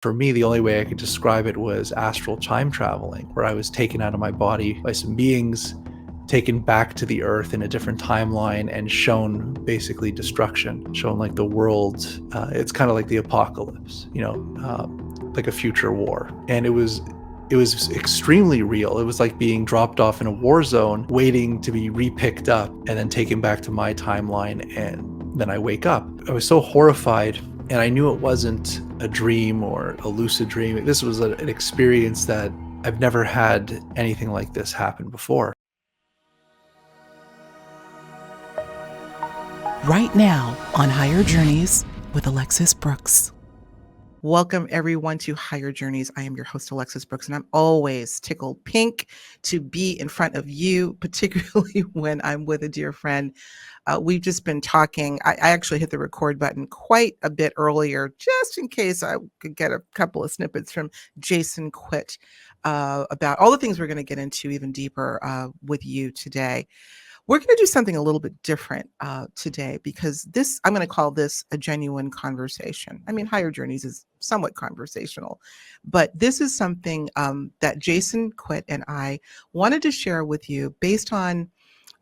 For me, the only way I could describe it was astral time traveling, where I was taken out of my body by some beings, taken back to the earth in a different timeline, and shown basically destruction, shown like the world. It's kind of like the apocalypse, like a future war. And it was extremely real. It was like being dropped off in a war zone, waiting to be repicked up and then taken back to my timeline. And then I wake up. I was so horrified, and I knew it wasn't a dream or a lucid dream. This was an experience that I've never had anything like this happen before. Right now on Higher Journeys with Alexis Brooks. Welcome, everyone, to Higher Journeys. I am your host, Alexis Brooks, and I'm always tickled pink to be in front of you, particularly when I'm with a dear friend. We've just been talking. I actually hit the record button quite a bit earlier, just in case I could get a couple of snippets from Jason Quitt about all the things we're going to get into even deeper with you today. We're going to do something a little bit different today because I'm going to call this a genuine conversation. I mean, Higher Journeys is somewhat conversational, but this is something that Jason Quitt and I wanted to share with you based on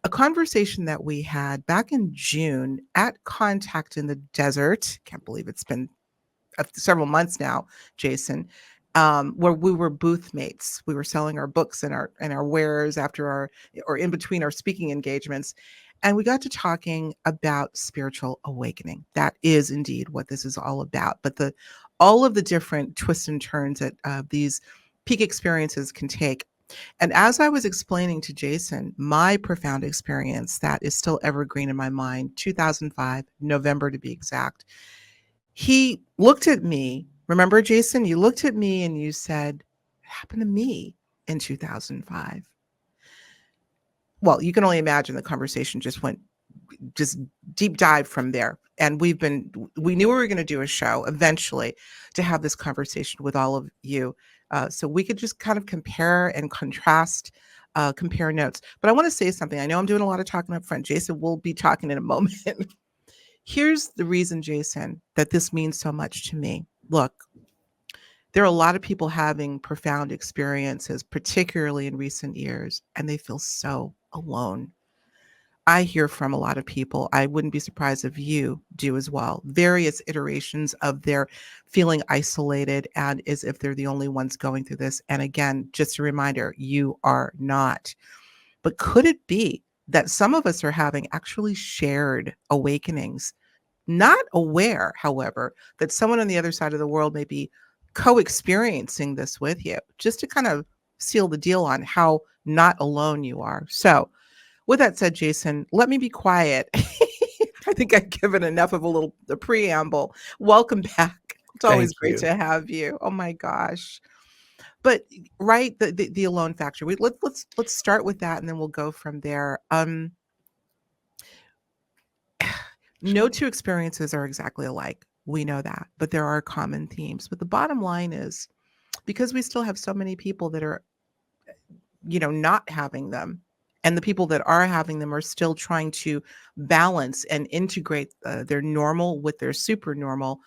a conversation that we had back in June at Contact in the Desert. Can't believe it's been several months now, Jason. Where we were booth mates. We were selling our books and our wares or in between our speaking engagements. And we got to talking about spiritual awakening. That is indeed what this is all about. But all of the different twists and turns that these peak experiences can take. And as I was explaining to Jason, my profound experience that is still evergreen in my mind, 2005, November to be exact, he looked at me. Remember, Jason, you looked at me and you said, "It happened to me in 2005." Well, you can only imagine the conversation just deep dive from there. And we knew we were going to do a show eventually to have this conversation with all of you. So we could just kind of compare and contrast, compare notes. But I want to say something. I know I'm doing a lot of talking up front. Jason will be talking in a moment. Here's the reason, Jason, that this means so much to me. Look, there are a lot of people having profound experiences, particularly in recent years, and they feel so alone. I hear from a lot of people. I wouldn't be surprised if you do as well. Various iterations of their feeling isolated and as if they're the only ones going through this. And again, just a reminder, you are not. But could it be that some of us are having actually shared awakenings, not aware, however, that someone on the other side of the world may be co-experiencing this with you, just to kind of seal the deal on how not alone you are. So with that said, Jason, let me be quiet. I think I've given enough of the preamble. Welcome back. It's always Thank great you. to have you. Oh my gosh. But right, the alone factor. Let's start with that, and then we'll go from there. No two experiences are exactly alike. We know that, but there are common themes. But the bottom line is, because we still have so many people that are, not having them, and the people that are having them are still trying to balance and integrate their normal with their super normal.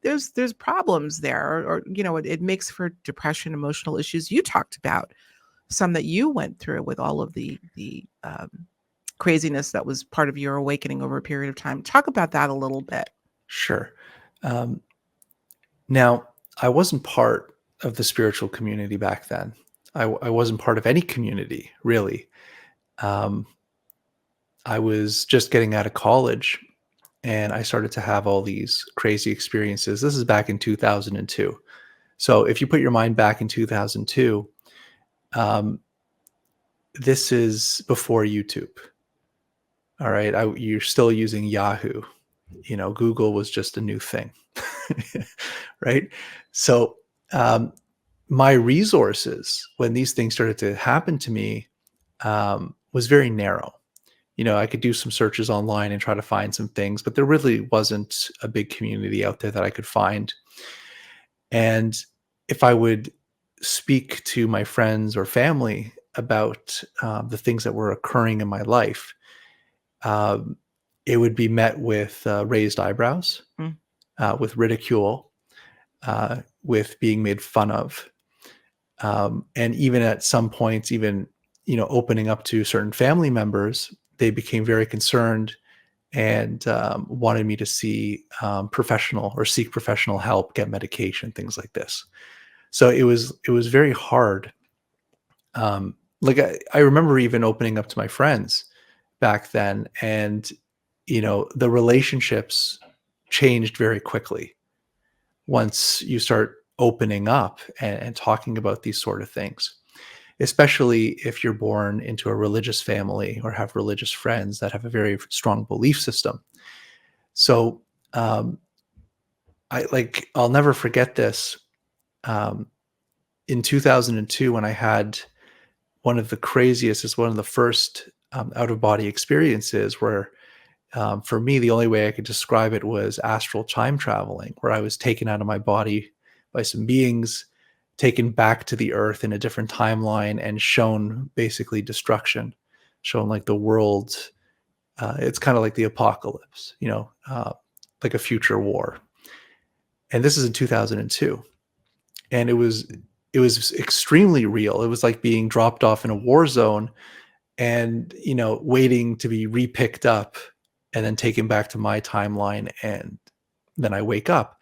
There's problems there, or it makes for depression, emotional issues. You talked about some that you went through with all of the craziness that was part of your awakening over a period of time. Talk about that a little bit. Sure. Now, I wasn't part of the spiritual community back then. I wasn't part of any community, really. I was just getting out of college, and I started to have all these crazy experiences. This is back in 2002. So if you put your mind back in 2002, um, this is before YouTube. All right. You're still using Yahoo. Google was just a new thing. Right. So my resources when these things started to happen to me was very narrow. I could do some searches online and try to find some things, but there really wasn't a big community out there that I could find. And if I would speak to my friends or family about the things that were occurring in my life, um, it would be met with raised eyebrows, Mm. with ridicule, with being made fun of. And even at some points, even, opening up to certain family members, they became very concerned and wanted me to seek professional help, get medication, things like this. So it was very hard. Like I remember even opening up to my friends back then, and the relationships changed very quickly once you start opening up and talking about these sort of things, especially if you're born into a religious family or have religious friends that have a very strong belief system. So um, I'll never forget this. Um, in 2002, when I had one of the craziest, is one of the first out of body experiences where, for me, the only way I could describe it was astral time traveling, where I was taken out of my body by some beings, taken back to the earth in a different timeline, and shown basically destruction, shown like the world. It's kind of like the apocalypse, like a future war. And this is in 2002, and it was extremely real. It was like being dropped off in a war zone and waiting to be repicked up and then taken back to my timeline, and then I wake up,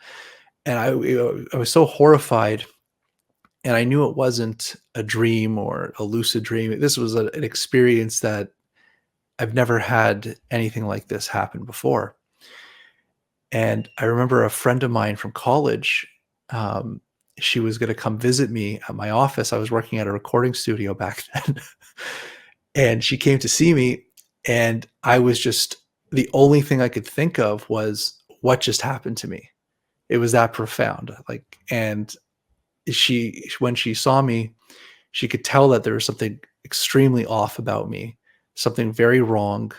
and I was so horrified, and I knew it wasn't a dream or a lucid dream. This was an experience that I've never had anything like this happen before. And I remember a friend of mine from college, um, she was going to come visit me at my office. I was working at a recording studio back then. And she came to see me, and I was just, the only thing I could think of was what just happened to me. It was that profound. And when she saw me, she could tell that there was something extremely off about me, something very wrong.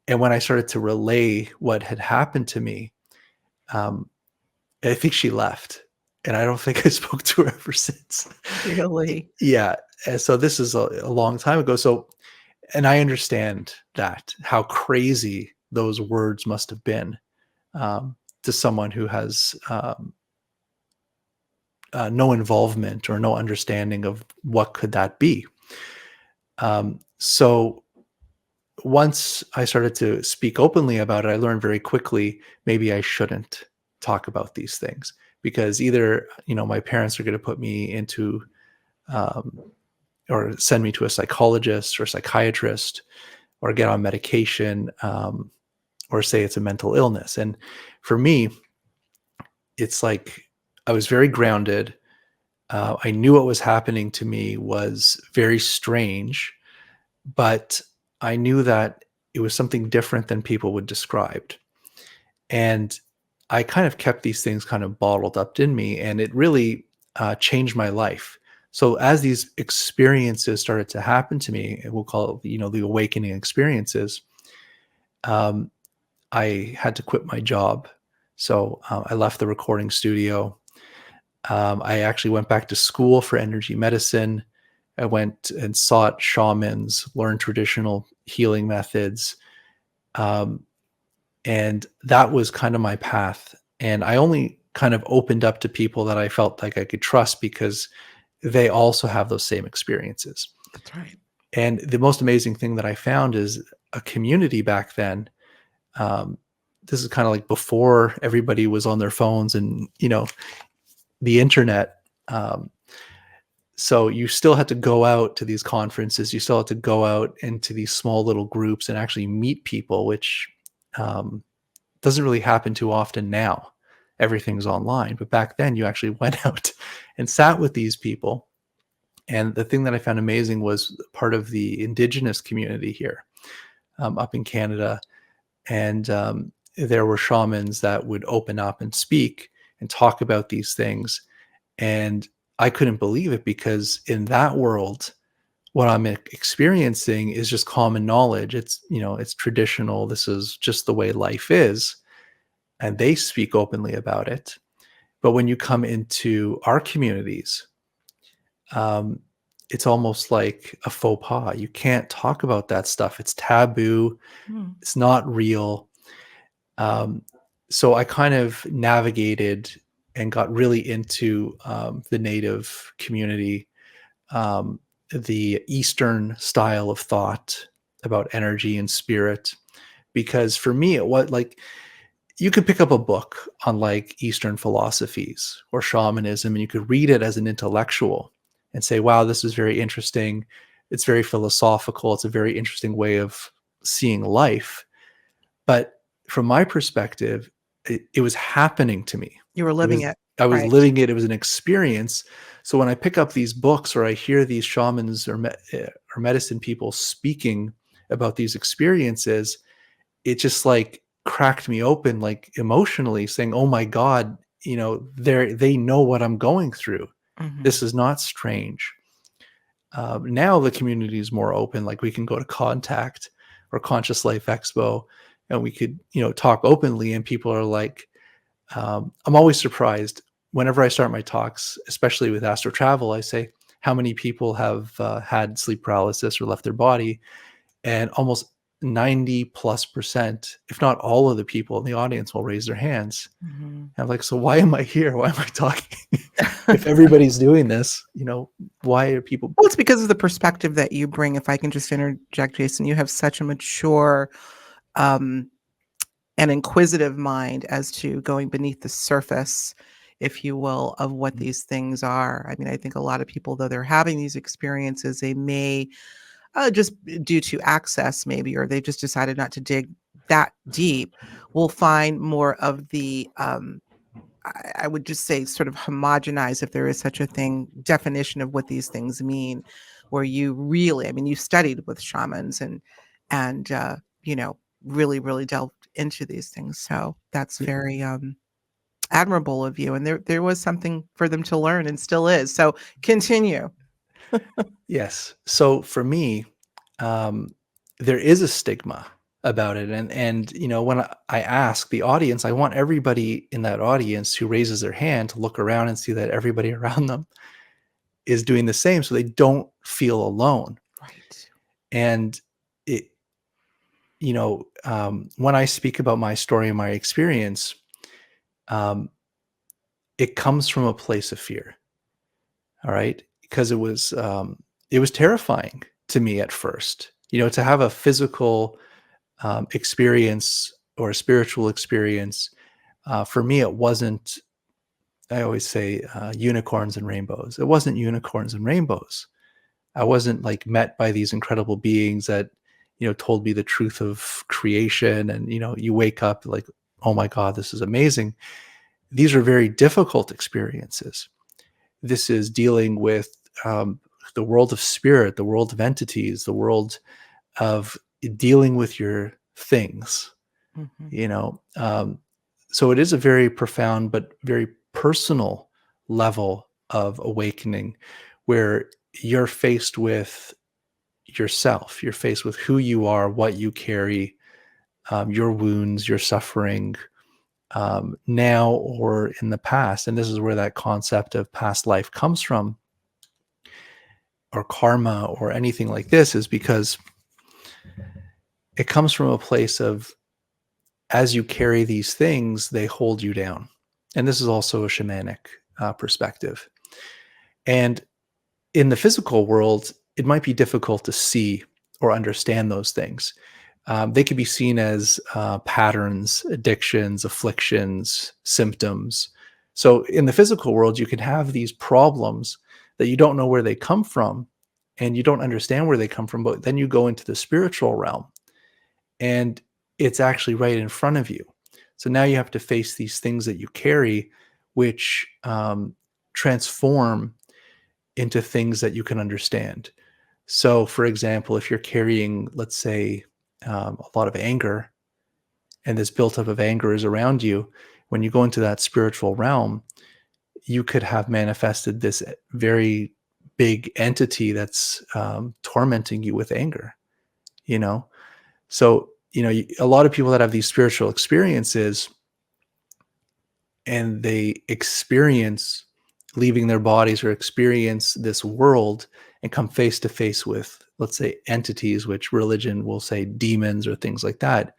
And when I started to relay what had happened to me, um, I think she left, and I don't think I spoke to her ever since. Really? Yeah. And so this is a long time ago. So, and I understand that, how crazy those words must have been, to someone who has no involvement or no understanding of what could that be. So once I started to speak openly about it, I learned very quickly maybe I shouldn't talk about these things, because either my parents are going to put me into um, or send me to a psychologist or psychiatrist, or get on medication, or say it's a mental illness. And for me, it's like I was very grounded. I knew what was happening to me was very strange, but I knew that it was something different than people would describe. And I kind of kept these things kind of bottled up in me, and it really changed my life. So as these experiences started to happen to me, and we'll call it, the awakening experiences, um, I had to quit my job. So I left the recording studio. I actually went back to school for energy medicine. I went and sought shamans, learned traditional healing methods. Um, and that was kind of my path. And I only kind of opened up to people that I felt like I could trust, because they also have those same experiences. That's right. And the most amazing thing that I found is a community back then. Um, this is kind of like before everybody was on their phones and, the internet. So you still had to go out to these conferences. You still had to go out into these small little groups and actually meet people, which um, doesn't really happen too often now. Everything's online. But back then, you actually went out and sat with these people. And the thing that I found amazing was part of the indigenous community here, up in Canada. And there were shamans that would open up and speak and talk about these things. And I couldn't believe it, because in that world, what I'm experiencing is just common knowledge. It's traditional. This is just the way life is. And they speak openly about it. But when you come into our communities, um, it's almost like a faux pas. You can't talk about that stuff. It's taboo. Hmm. It's not real. Um, so I kind of navigated and got really into the native community, the Eastern style of thought about energy and spirit. Because for me, it was like, you could pick up a book on like Eastern philosophies or shamanism, and you could read it as an intellectual and say, wow, this is very interesting. It's very philosophical. It's a very interesting way of seeing life. But from my perspective, it was happening to me. You were living it. I was Right. living it. It was an experience. So when I pick up these books or I hear these shamans or medicine people speaking about these experiences, it just like cracked me open, like emotionally, saying, oh my God, they know what I'm going through. Mhm. This is not strange. Now the community is more open. Like we can go to Contact or Conscious Life Expo, and we could, talk openly, and people are like, I'm always surprised whenever I start my talks, especially with astral travel. I say, how many people have had sleep paralysis or left their body? And almost 90+%, if not all of the people in the audience, will raise their hands. Mhm. And I'm like, so why am I here? Why am I talking? If everybody's doing this, why are people? Well, it's because of the perspective that you bring. If I can just interject, Jason, you have such a mature, um, and inquisitive mind as to going beneath the surface, if you will, of what these things are. I mean, I think a lot of people, though they're having these experiences, they may just due to access, maybe, or they just decided not to dig that deep, will find more of the I would just say sort of homogenize, if there is such a thing, definition of what these things mean, where you really, I mean, you studied with shamans and really, really delved into these things. So that's very admirable of you. And there was something for them to learn and still is. So continue. Yes. So for me, um, there is a stigma about it, and when I ask the audience, I want everybody in that audience who raises their hand to look around and see that everybody around them is doing the same, so they don't feel alone. Right. And it, when I speak about my story and my experience, um, it comes from a place of fear. All right, because it was terrifying to me at first. To have a physical experience or a spiritual experience. For me, it wasn't. I always say unicorns and rainbows. It wasn't unicorns and rainbows. I wasn't like met by these incredible beings that told me the truth of creation, and you wake up like, oh my God, this is amazing. These are very difficult experiences. This is dealing with um, the world of spirit, the world of entities, the world of dealing with your things, Mhm. you know. So it is a very profound but very personal level of awakening, where you're faced with yourself, you're faced with who you are, what you carry, your wounds, your suffering, now or in the past. And this is where that concept of past life comes from, or karma, or anything like this, is because it comes from a place of, as you carry these things, they hold you down. And this is also a shamanic perspective. And in the physical world, it might be difficult to see or understand those things. They could be seen as patterns, addictions, afflictions, symptoms. So in the physical world, you can have these problems that you don't know where they come from, and you don't understand where they come from. But then you go into the spiritual realm, and it's actually right in front of you. So now you have to face these things that you carry, which transform into things that you can understand. So, for example, if you're carrying, let's say, a lot of anger, and this built-up of anger is around you, when you go into that spiritual realm, you could have manifested this very big entity that's tormenting you with anger. You know, so a lot of people that have these spiritual experiences, and they experience leaving their bodies or experience this world and come face to face with, let's say, entities, which religion will say demons or things like that.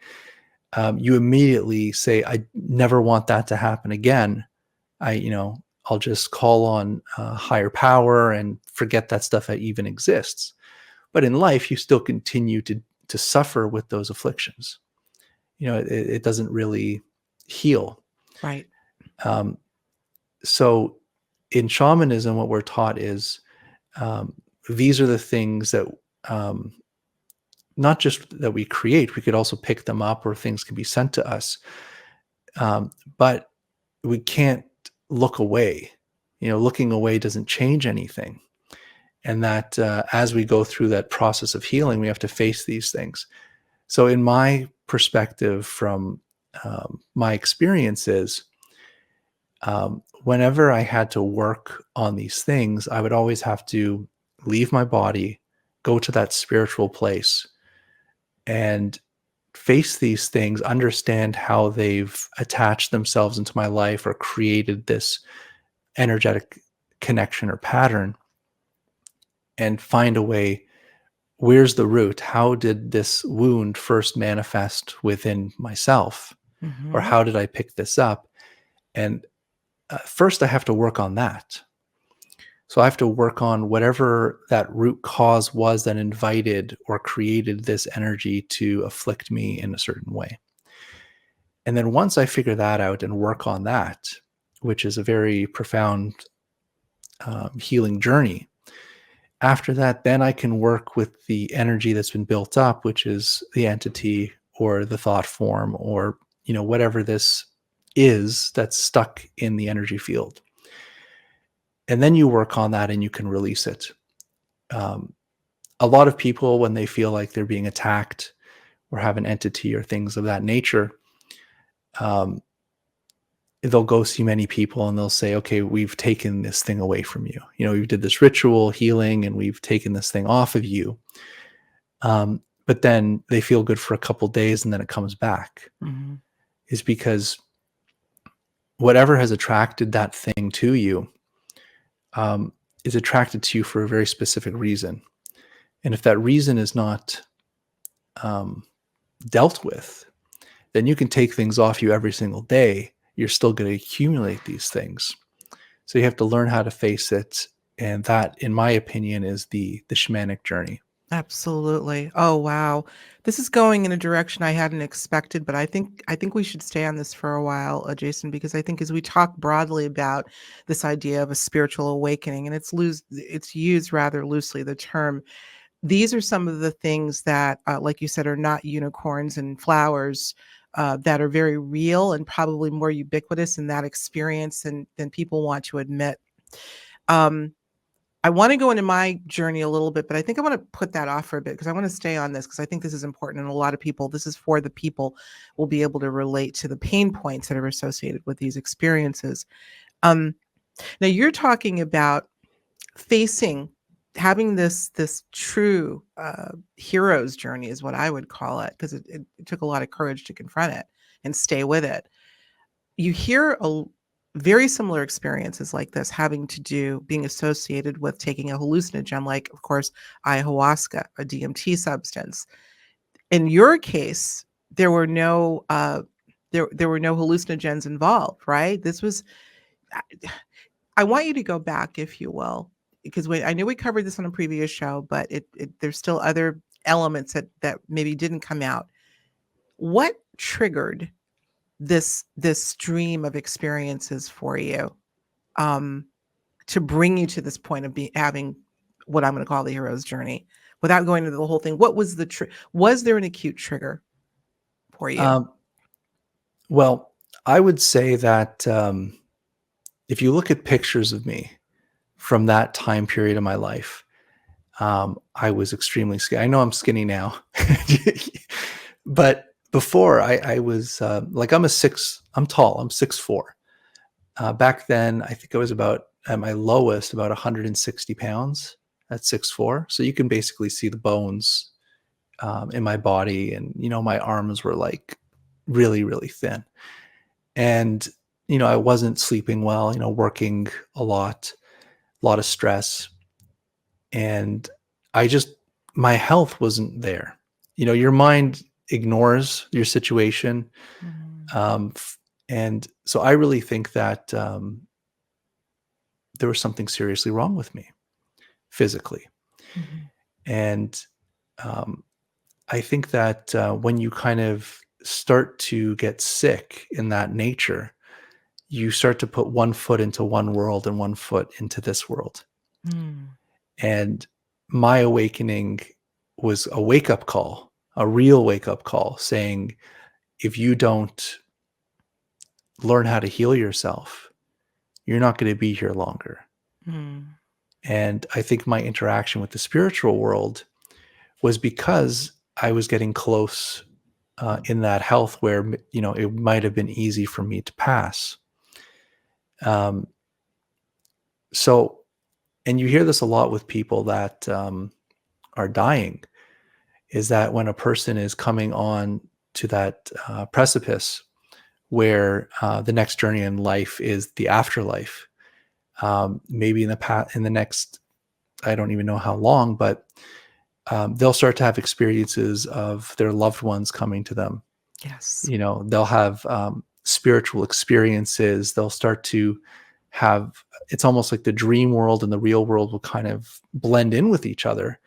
You immediately say, I never want that to happen again. I'll just call on higher power and forget that stuff even exists. But in life, you still continue to suffer with those afflictions. It doesn't really heal. Right. So in shamanism, what we're taught is these are the things that not just that we create, we could also pick them up, or things can be sent to us. But we can't look away. Looking away doesn't change anything. And that as we go through that process of healing, we have to face these things. So in my perspective, from my experiences, whenever I had to work on these things, I would always have to leave my body, go to that spiritual place, and face these things, understand how they've attached themselves into my life or created this energetic connection or pattern, and find a way. Where's the root? How did this wound first manifest within myself? Or Mm-hmm. how did I pick this up? And first, I have to work on that. So I have to work on whatever that root cause was that invited or created this energy to afflict me in a certain way. And then once I figure that out and work on that, which is a very profound healing journey, after that, then I can work with the energy that's been built up, which is the entity or the thought form, or whatever this is that's stuck in the energy field. And then you work on that and you can release it. A lot of people, when they feel like they're being attacked or have an entity or things of that nature, they'll go see many people and they'll say, okay, we've taken this thing away from you. We did this ritual healing and we've taken this thing off of you. But then they feel good for a couple days and then it comes back. Mm-hmm. Is because whatever has attracted that thing to you is attracted to you for a very specific reason. And if that reason is not dealt with, then you can take things off you every single day. You're still going to accumulate these things. So you have to learn how to face it. And that, in my opinion, is the shamanic journey. Absolutely. Oh, wow. This is going in a direction I hadn't expected, but I think we should stay on this for a while, Jason, because I think as we talk broadly about this idea of a spiritual awakening, and it's used rather loosely, the term, these are some of the things that, like you said, are not unicorns and flowers, that are very real and probably more ubiquitous in that experience than people want to admit. I want to go into my journey a little bit, but I think I want to put that off for a bit because I want to stay on this because I think this is important. And a lot of people, this is for the people, will be able to relate to the pain points that are associated with these experiences. Now you're talking about having this true hero's journey is what I would call it, because it took a lot of courage to confront it and stay with it. You hear very similar experiences like this being associated with taking a hallucinogen, like, of course, ayahuasca, a DMT substance. In your case, there were no there were no hallucinogens involved, right? I want you to go back, if you will, because I knew we covered this on a previous show, but there's still other elements that maybe didn't come out. What triggered this stream of experiences for you, to bring you to this point of having what I'm going to call the hero's journey, without going into the whole thing? What was was there an acute trigger for you? Well, I would say that if you look at pictures of me from that time period of my life, I was extremely skinny. I know I'm skinny now, but before I was I'm tall. I'm 6'4". Back then, I think I was about at my lowest about 160 pounds at 6'4". So you can basically see the bones in my body, and my arms were like really, really thin. And I wasn't sleeping well. Working a lot of stress, and my health wasn't there. Your mind ignores your situation. Mhm. And so I really think that there was something seriously wrong with me physically. Mhm. And I think that when you kind of start to get sick in that nature, you start to put one foot into one world and one foot into this world. Mm. And my awakening was a wake up call, a real wake up call saying, if you don't learn how to heal yourself, you're not going to be here longer. Mm. And I think my interaction with the spiritual world was because I was getting close in that health where, it might have been easy for me to pass. Um, so, and you hear this a lot with people that are dying, is that when a person is coming on to that precipice where the next journey in life is the afterlife, maybe in the next, I don't even know how long, but they'll start to have experiences of their loved ones coming to them. Yes. They'll have spiritual experiences. They'll start to have, it's almost like the dream world and the real world will kind of blend in with each other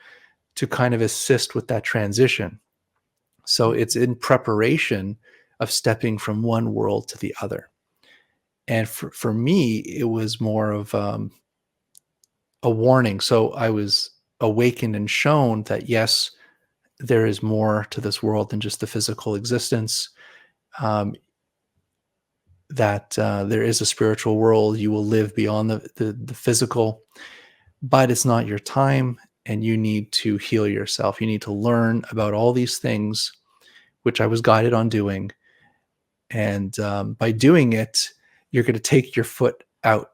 to kind of assist with that transition. So Mm. it's in preparation of stepping from one world to the other. And for me, it was more of a warning. So I was awakened and shown that, yes, there is more to this world than just the physical existence. Um, that there is a spiritual world. You will live beyond the physical, but it's not your time, and you need to heal yourself. You need to learn about all these things, which I was guided on doing. And by doing it, you're going to take your foot out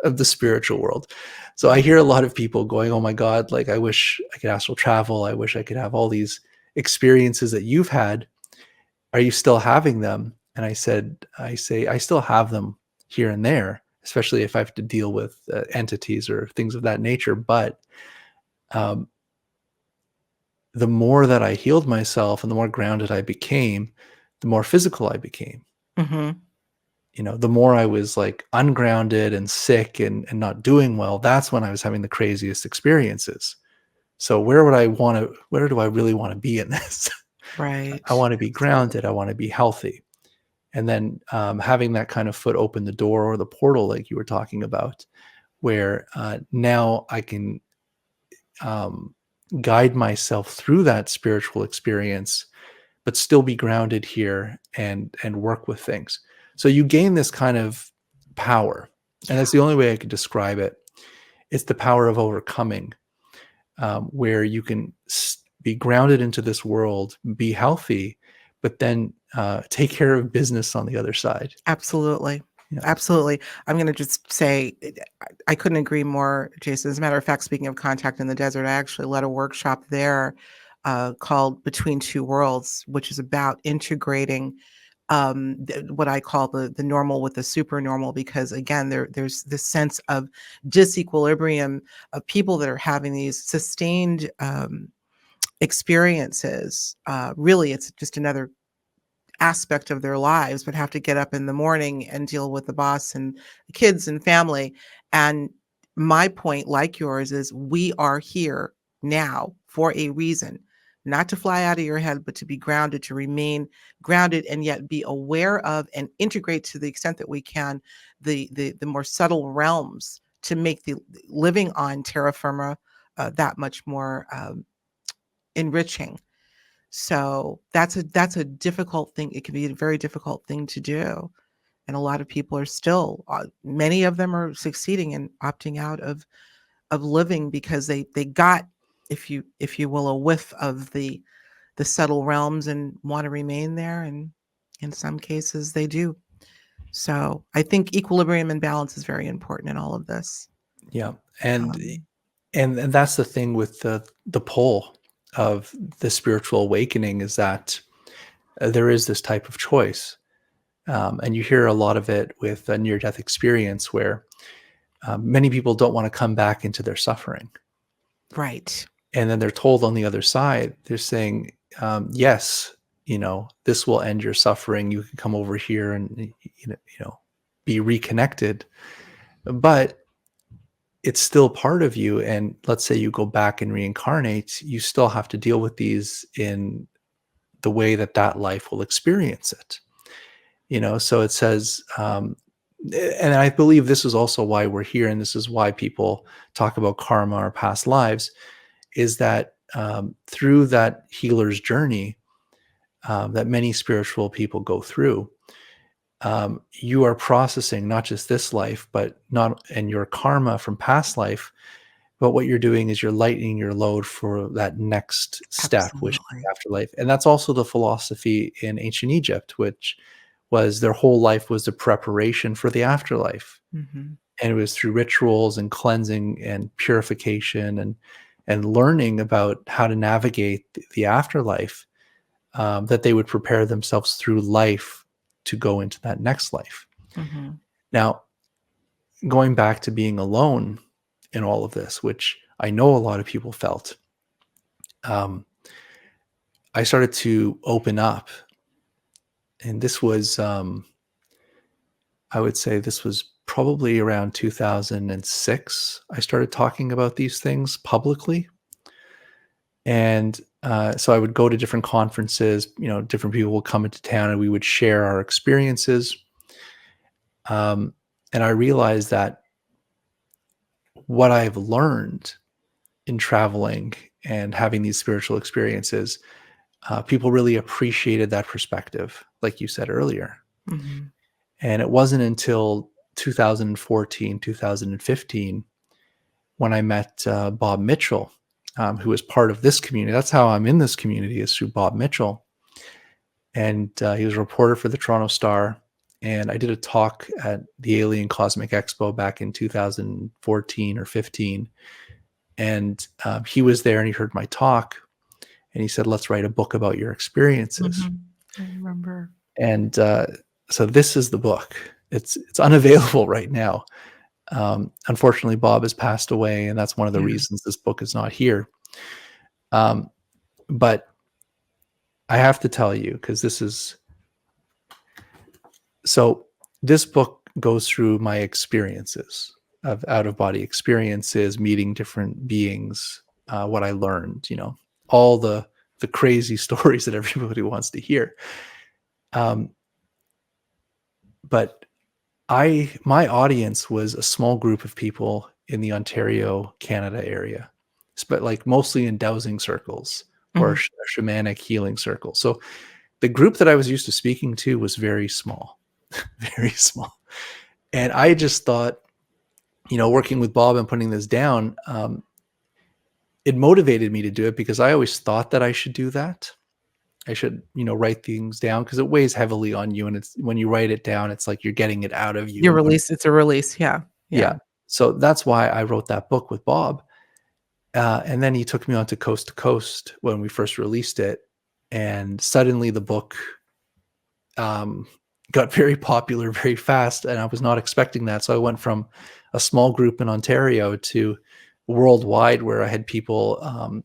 of the spiritual world. So I hear a lot of people going, "Oh my God, like I wish I could astral travel. I wish I could have all these experiences that you've had. Are you still having them?" And I say, I still have them here and there, especially if I have to deal with entities or things of that nature. But um, the more that I healed myself and the more grounded I became, the more physical I became. Mhm. The more I was like ungrounded and sick and not doing well, that's when I was having the craziest experiences. So where do I really want to be in this? I Right. want to be grounded. I want to be healthy. And then having that kind of foot open the door or the portal, like you were talking about, where now I can um, guide myself through that spiritual experience, but still be grounded here and work with things. So you gain this kind of power, and Yeah. that's the only way I could describe it. It's the power of overcoming, where you can be grounded into this world, be healthy, but then take care of business on the other side. Absolutely. Yeah. Absolutely. I'm gonna just say I couldn't agree more, Jason. As a matter of fact, speaking of contact in the desert, I actually led a workshop there called Between Two Worlds, which is about integrating what I call the normal with the super normal, because again, there's this sense of disequilibrium of people that are having these sustained experiences. Really, it's just another aspect of their lives, but have to get up in the morning and deal with the boss and the kids and family. And my point, like yours, is we are here now for a reason, not to fly out of your head, but to be grounded, to remain grounded, and yet be aware of and integrate to the extent that we can the more subtle realms to make the living on terra firma that much more enriching. So that's a difficult thing. It can be a very difficult thing to do. And a lot of people are still, many of them are succeeding in opting out of living because they got, if you will, a whiff of the subtle realms and want to remain there. And in some cases they do. So I think equilibrium and balance is very important in all of this. Yeah. And Um, and that's the thing with the pull of the spiritual awakening, is that there is this type of choice. And you hear a lot of it with a near death experience where many people don't want to come back into their suffering. right. And then they're told on the other side, they're saying, yes, this will end your suffering. You can come over here and, be reconnected. but it's still part of you. And let's say you go back and reincarnate, you still have to deal with these in the way that that life will experience it. So it says, and I believe this is also why we're here, and this is why people talk about karma or past lives, is that through that healer's journey that many spiritual people go through, you are processing not just this life, but not and your karma from past life. But what you're doing is you're lightening your load for that next step, which is Absolutely. the afterlife. And that's also the philosophy in ancient Egypt, which was their whole life was the preparation for the afterlife. Mhm. And it was through rituals and cleansing and purification and learning about how to navigate the afterlife, that they would prepare themselves through life to go into that next life. Mhm. Now, going back to being alone in all of this, which I know a lot of people felt, um, I started to open up. And this was, I would say this was probably around 2006. I started talking about these things publicly. And so I would go to different conferences, different people would come into town and we would share our experiences. Um, and I realized that what I've learned in traveling and having these spiritual experiences, people really appreciated that perspective, like you said earlier. Mhm. And it wasn't until 2014, 2015 when I met Bob Mitchell, who was part of this community. That's how I'm in this community, is through Bob Mitchell. And he was a reporter for the Toronto Star. And I did a talk at the Alien Cosmic Expo back in 2014 or 15. And he was there and he heard my talk and he said, "Let's write a book about your experiences." Mhm. I remember. And so this is the book. It's unavailable right now. Unfortunately, Bob has passed away, and that's one of the Yeah. reasons this book is not here. Um, but I have to tell you, because this book goes through my experiences of out of body experiences, meeting different beings, what I learned, all the crazy stories that everybody wants to hear. Um, but my audience was a small group of people in the Ontario, Canada area, but like mostly in dowsing circles or Mhm. shamanic healing circles. So the group that I was used to speaking to was very small, very small. And I just thought, working with Bob and putting this down, it motivated me to do it because I always thought that I should do that. I should, write things down because it weighs heavily on you. And it's when you write it down, it's like you're getting it out of you Your and putting. release, it's a release, yeah. Yeah. Yeah. So that's why I wrote that book with Bob. And then he took me on to Coast when we first released it. And suddenly the book um, got very popular very fast. And I was not expecting that. So I went from a small group in Ontario to worldwide, where I had people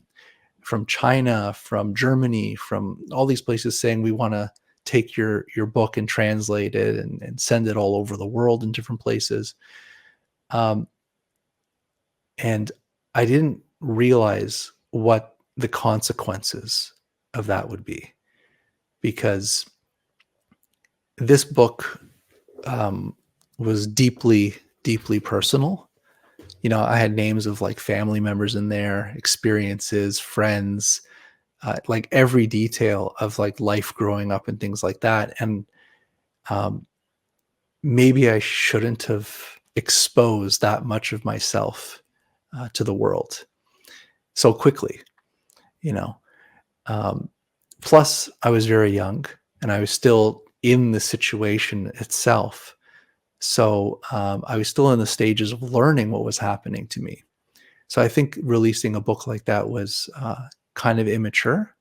from China, from Germany, from all these places saying, "We want to take your book and translate it and send it all over the world in different places." Um, And I didn't realize what the consequences of that would be, because this book um, was deeply, deeply personal. I had names of like family members in there, experiences, friends, like every detail of like life growing up and things like that. And um, maybe I shouldn't have exposed that much of myself to the world so quickly, you know. Um, Plus, I was very young and I was still in the situation itself. So I was still in the stages of learning what was happening to me. So I think releasing a book like that was kind of immature.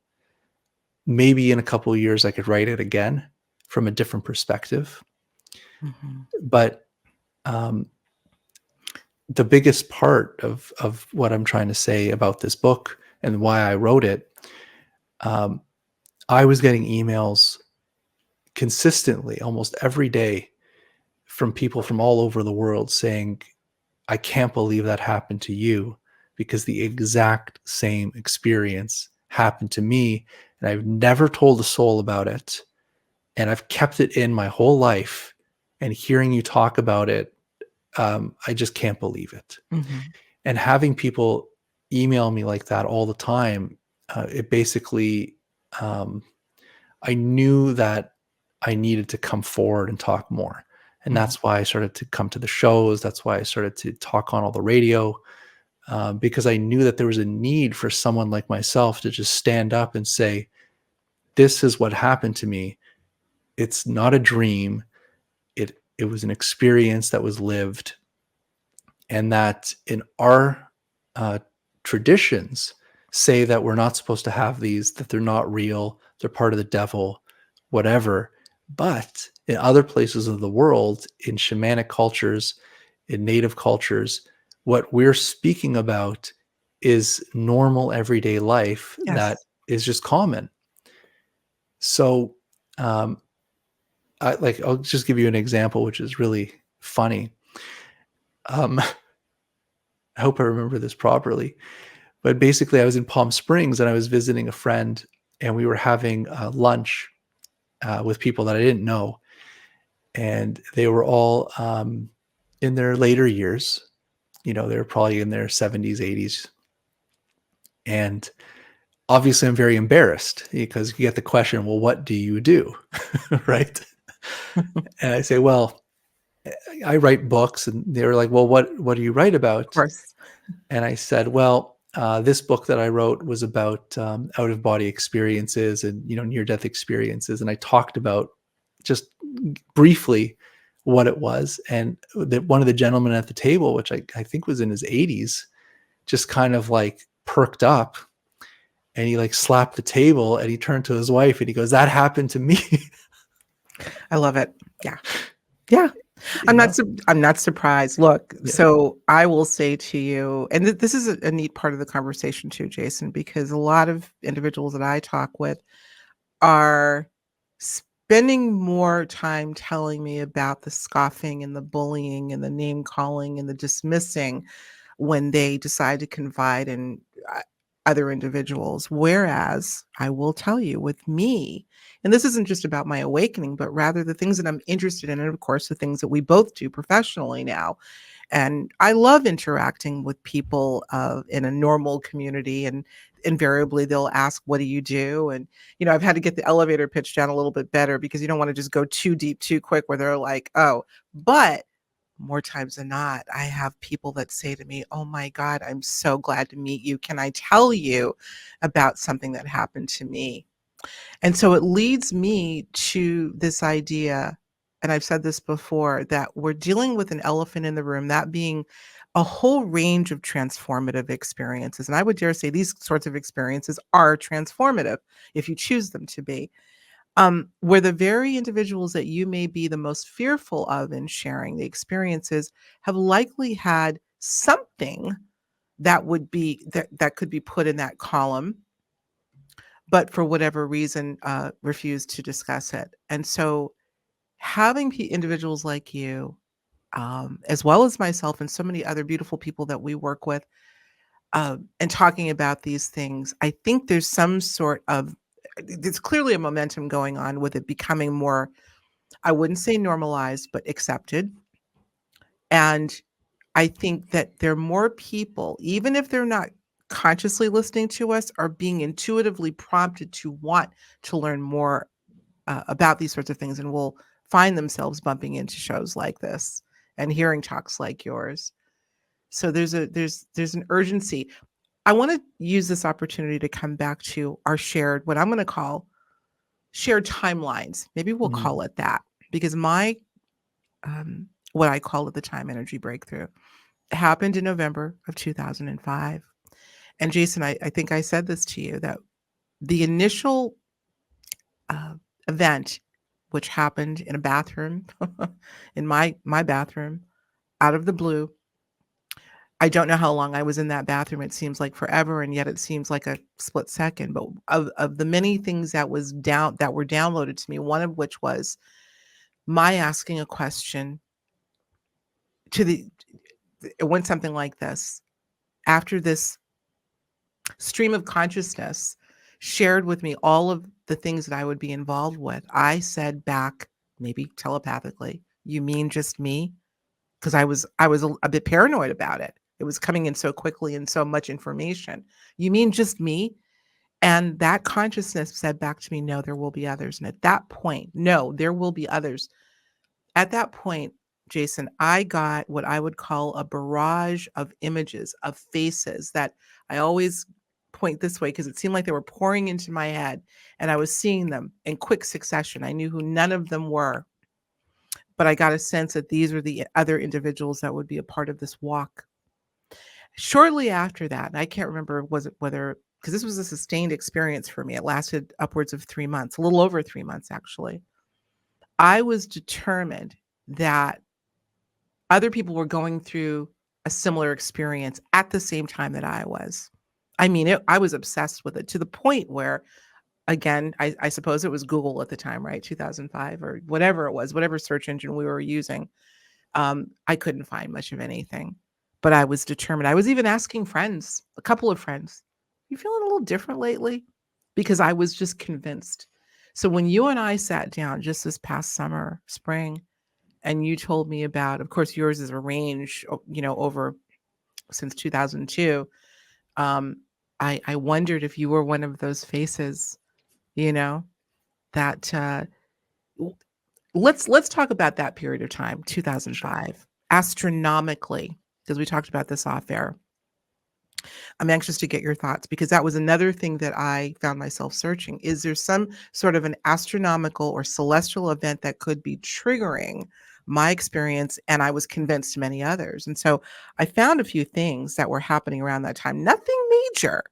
Maybe in a couple of years, I could write it again from a different perspective. Mhm. But um, the biggest part of what I'm trying to say about this book and why I wrote it, um, I was getting emails consistently almost every day from people from all over the world saying, I can't believe that happened to you, because the exact same experience happened to me. And I've never told a soul about it. And I've kept it in my whole life. And hearing you talk about it, I just can't believe it. Mhm. And having people email me like that all the time, it basically, um, I knew that I needed to come forward and talk more. And Mhm. that's why I started to come to the shows. That's why I started to talk on all the radio, because I knew that there was a need for someone like myself to just stand up and say, this is what happened to me. It's not a dream. It was an experience that was lived, and that in our uh, traditions say that we're not supposed to have these, that they're not real, they're part of the devil, whatever. But in other places of the world, in shamanic cultures, in native cultures, what we're speaking about is normal everyday life that Yes. is just common. So, um, I'll just give you an example, which is really funny. Um, I hope I remember this properly. But basically, I was in Palm Springs and I was visiting a friend, and we were having lunch with people that I didn't know, and they were all in their later years. You know, they were probably in their 70s, 80s, and obviously, I'm very embarrassed because you get the question, "Well, what do you do?" Right? Of And I say, "Well, I write books," and they were like, "Well, what do you write about?" course. And I said, "Well, this book that I wrote was about out of body experiences and near death experiences." And I talked about just briefly what it was, and that one of the gentlemen at the table, which I think was in his 80s, just kind of like perked up, and he like slapped the table, and he turned to his wife and he goes, "That happened to me." I love it. Yeah. Yeah. you know? I'm not surprised. Look, Yeah. so I will say to you, and this is a neat part of the conversation too, Jason, because a lot of individuals that I talk with are spending more time telling me about the scoffing and the bullying and the name calling and the dismissing when they decide to confide in uh, other individuals. Whereas I will tell you, with me, and this isn't just about my awakening, but rather the things that I'm interested in, and of course, the things that we both do professionally now. And I love interacting with people in a normal community, and invariably they'll ask, "What do you do?" And I've had to get the elevator pitch down a little bit better because you don't want to just go too deep too quick where they're like, "Oh," but more times than not, I have people that say to me, "Oh my God, I'm so glad to meet you. Can I tell you about something that happened to me?" And so it leads me to this idea, and I've said this before, that we're dealing with an elephant in the room, that being a whole range of transformative experiences. And I would dare say these sorts of experiences are transformative if you choose them to be. Where the very individuals that you may be the most fearful of in sharing the experiences have likely had something that could be put in that column, but for whatever reason, refused to discuss it. And so having individuals like you, as well as myself and so many other beautiful people that we work with, and talking about these things, I think there's some sort of there's clearly a momentum going on with it becoming more, I wouldn't say normalized, but accepted. And I think that there are more people, even if they're not consciously listening to us, are being intuitively prompted to want to learn more about these sorts of things, and will find themselves bumping into shows like this and hearing talks like yours. So there's an urgency. I want to use this opportunity to come back to our shared, what I'm going to call shared timelines. Maybe we'll Mhm. call it that, because my what I call at the time energy breakthrough happened in November of 2005. And Jason, I think I said this to you, that the initial uh, event, which happened in a bathroom, in my bathroom, out of the blue. I don't know how long I was in that bathroom. It seems like forever, and yet it seems like a split second. But of the many things that were downloaded to me, one of which was my asking a question it went something like this. After this stream of consciousness shared with me all of the things that I would be involved with, I said back, maybe telepathically, "You mean just me?" Because I was a bit paranoid about it. It was coming in so quickly and so much information. "You mean just me?" And that consciousness said back to me, "No, there will be others." And at that point, no, there will be others. At that point, Jason, I got what I would call a barrage of images, of faces that I always point this way because it seemed like they were pouring into my head and I was seeing them in quick succession. I knew who none of them were, but I got a sense that these were the other individuals that would be a part of this walk. Shortly after that, and I can't remember was it whether because this was a sustained experience for me. It lasted upwards of 3 months, a little over 3 months actually. I was determined that other people were going through a similar experience at the same time that I was. I mean, I was obsessed with it to the point where, again, I suppose it was Google at the time, right? 2005 or whatever it was, whatever search engine we were using. I couldn't find much of anything, but I was determined. I was even asking friends, a couple of friends, "You feeling a little different lately?" Because I was just convinced. So when you and I sat down just this past summer, spring, and you told me about, of course, yours is a range, over since 2002. Um, I wondered if you were one of those faces, you know, that w- let's talk about that period of time, Sure. 2005, astronomically, because we talked about this off air. I'm anxious to get your thoughts because that was another thing that I found myself searching. Is there some sort of an astronomical or celestial event that could be triggering my experience? And I was convinced many others. And so I found a few things that were happening around that time. Nothing major.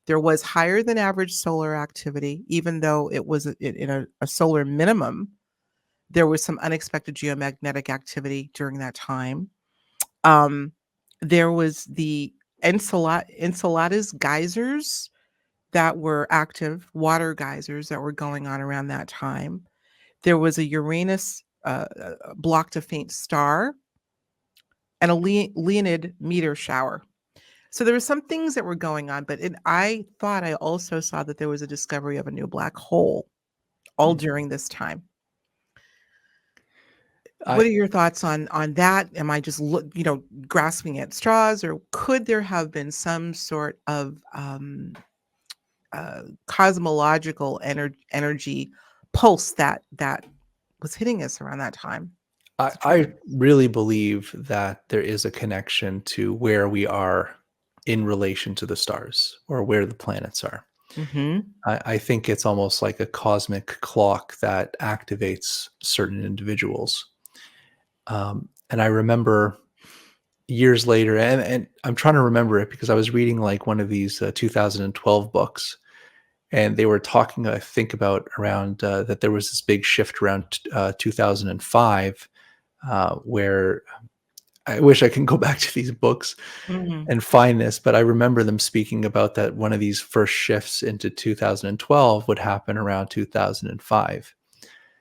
There was higher than average solar activity, even though it was in a solar minimum. There was some unexpected geomagnetic activity during that time. Um, there was the Enceladus geysers that were active, water geysers that were going on around that time. There was a Uranus blocked a faint star and a Leonid meteor shower. So there were some things that were going on, but I thought I also saw that there was a discovery of a new black hole all Hmm. during this time. What I are your thoughts on that? Am I just grasping at straws, or could there have been some sort of cosmological energy pulse that was hitting us around that time to I trigger? really believe that there is a connection to where we are in relation to the stars or where the planets are. Mhm. I think it's almost like a cosmic clock that activates certain individuals. And I remember years later, and I'm trying to remember it because I was reading like one of these 2012 books, and they were talking, I think, about around that there was this big shift around 2005, where I wish I can go back to these books Mhm. and find this, but I remember them speaking about that one of these first shifts into 2012 would happen around 2005.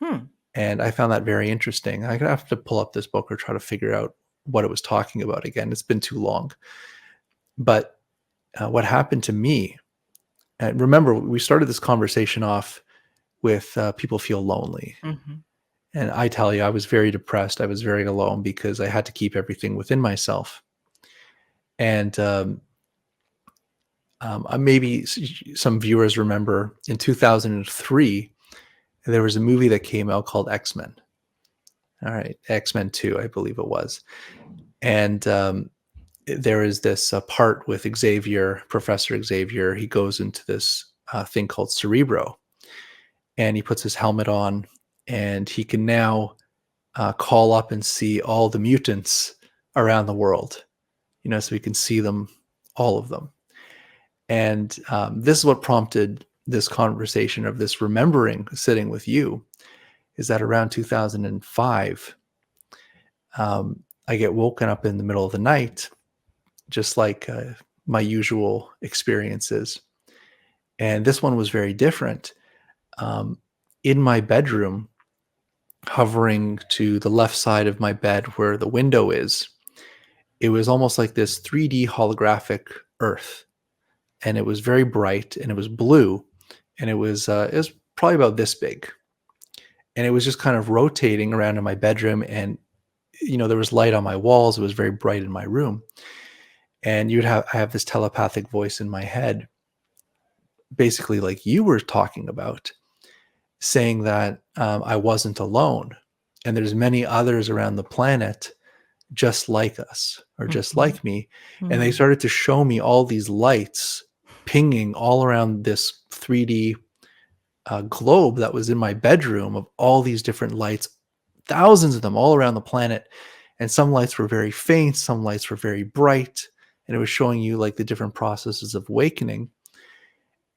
Hmm. And I found that very interesting. I'm gonna have to pull up this book or try to figure out what it was talking about again. It's been too long. But what happened to me, and remember, we started this conversation off with people feel lonely. Mhm. And I tell you, I was very depressed. I was very alone because I had to keep everything within myself. And maybe some viewers remember in 2003, there was a movie that came out called X-Men. All right, X-Men 2, I believe it was. And there is this part with Xavier, Professor Xavier. He goes into this thing called Cerebro, and he puts his helmet on, and he can now call up and see all the mutants around the world. So he can see them, all of them. And this is what prompted this conversation of this remembering sitting with you. Is that around 2005, I get woken up in the middle of the night, just like my usual experiences. And this one was very different. Um, in my bedroom, hovering to the left side of my bed where the window is, it was almost like this 3D holographic Earth, and it was very bright, and it was blue, and it was probably about this big, and it was just kind of rotating around in my bedroom, and there was light on my walls. It was very bright in my room, and I have this telepathic voice in my head, basically like you were talking about, saying that I wasn't alone, and there's many others around the planet just like us or just Mhm. like me. And they Mhm. started to show me all these lights pinging all around this 3D globe that was in my bedroom, of all these different lights, thousands of them all around the planet. And some lights were very faint, some lights were very bright, and it was showing you like the different processes of awakening.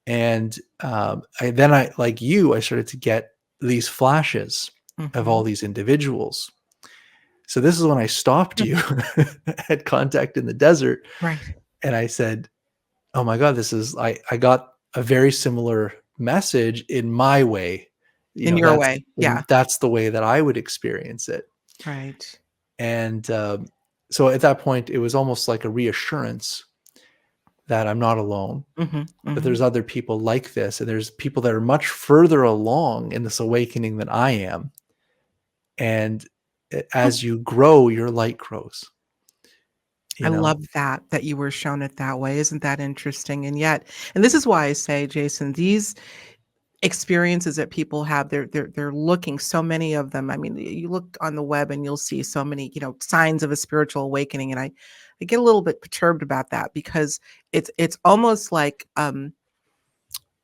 And I, like you, I started to get these flashes of all Mhm. these individuals. So this is when I stopped you at Contact in the Desert, Right. and I said, "Oh my God, I got a very similar message in my way. In your way. Yeah. That's the way that I would experience it." Right. And so at that point, it was almost like a reassurance that I'm not alone, Mhm. that Mhm. there's other people like this, and there's people that are much further along in this awakening than I am. And as you grow, your light grows. I You know, love that you were shown it that way. Isn't that interesting? And this is why I say, Jason, these experiences that people have, they're looking, so many of them. I mean, you look on the web and you'll see so many, signs of a spiritual awakening. And I get a little bit perturbed about that because it's almost like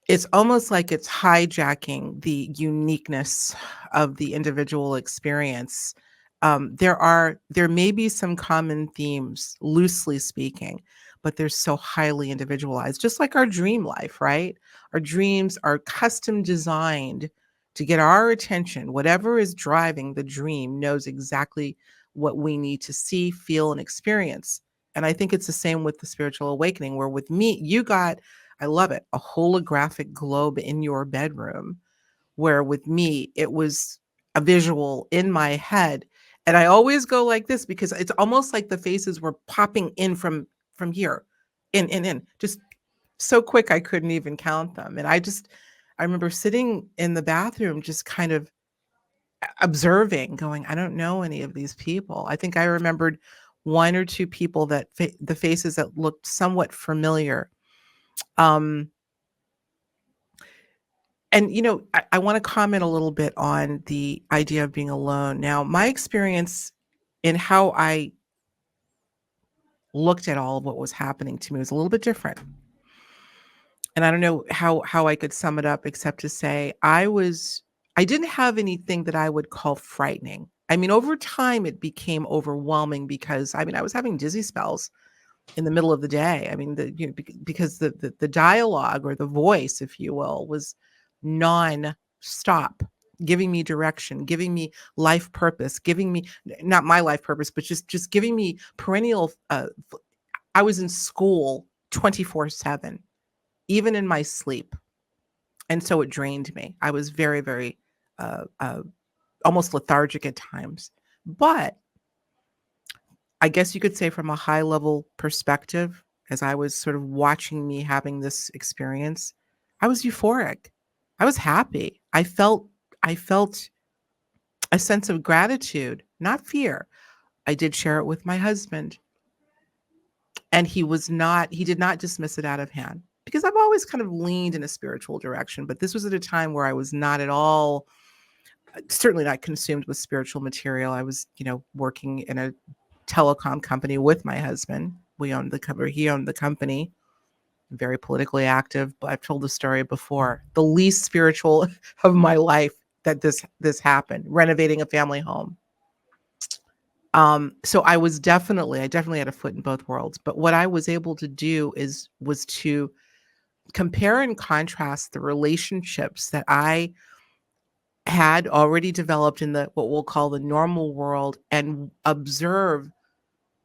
it's hijacking the uniqueness of the individual experience. There may be some common themes, loosely speaking, but they're so highly individualized, just like our dream life, right? Our dreams are custom designed to get our attention. Whatever is driving the dream knows exactly what we need to see, feel, and experience. And I think it's the same with the spiritual awakening, where with me, you got, I love it, a holographic globe in your bedroom, where with me, it was a visual in my head. And I always go like this because it's almost like the faces were popping in from here, in, just so quick I couldn't even count them. And I remember sitting in the bathroom just kind of observing, going, I don't know any of these people. I think I remembered one or two people that the faces that looked somewhat familiar. Um, And, I want to comment a little bit on the idea of being alone. Now, my experience in how I looked at all of what was happening to me was a little bit different. And I don't know how I could sum it up except to say I didn't have anything that I would call frightening. I mean, over time it became overwhelming because I was having dizzy spells in the middle of the day. I mean, because the dialogue or the voice, if you will, was non-stop, giving me direction, giving me life purpose, giving me not my life purpose, but just giving me perennial. I was in school 24/7, even in my sleep, and so it drained me. I was very, very almost lethargic at times, but I guess you could say from a high level perspective, as I was sort of watching me having this experience, I was euphoric. I was happy. I felt a sense of gratitude, not fear. I did share it with my husband, and he did not dismiss it out of hand because I've always kind of leaned in a spiritual direction, but this was at a time where I was not at all, certainly not consumed with spiritual material. I was, working in a telecom company with my husband. We owned the company, he owned the company, very politically active. But I've told the story before. The least spiritual of my life that this happened, renovating a family home. So I definitely had a foot in both worlds. But what I was able to do was to compare and contrast the relationships that I had already developed in the what we'll call the normal world and observe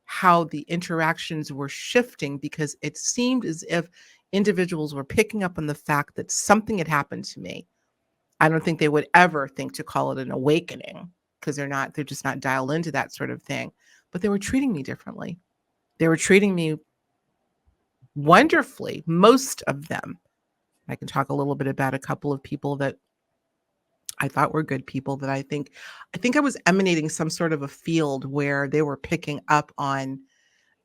how the interactions were shifting because it seemed as if individuals were picking up on the fact that something had happened to me. I don't think they would ever think to call it an awakening because they're just not dialed into that sort of thing. But they were treating me differently. They were treating me wonderfully, most of them. I can talk a little bit about a couple of people that I thought were good people that I think I was emanating some sort of a field where they were picking up on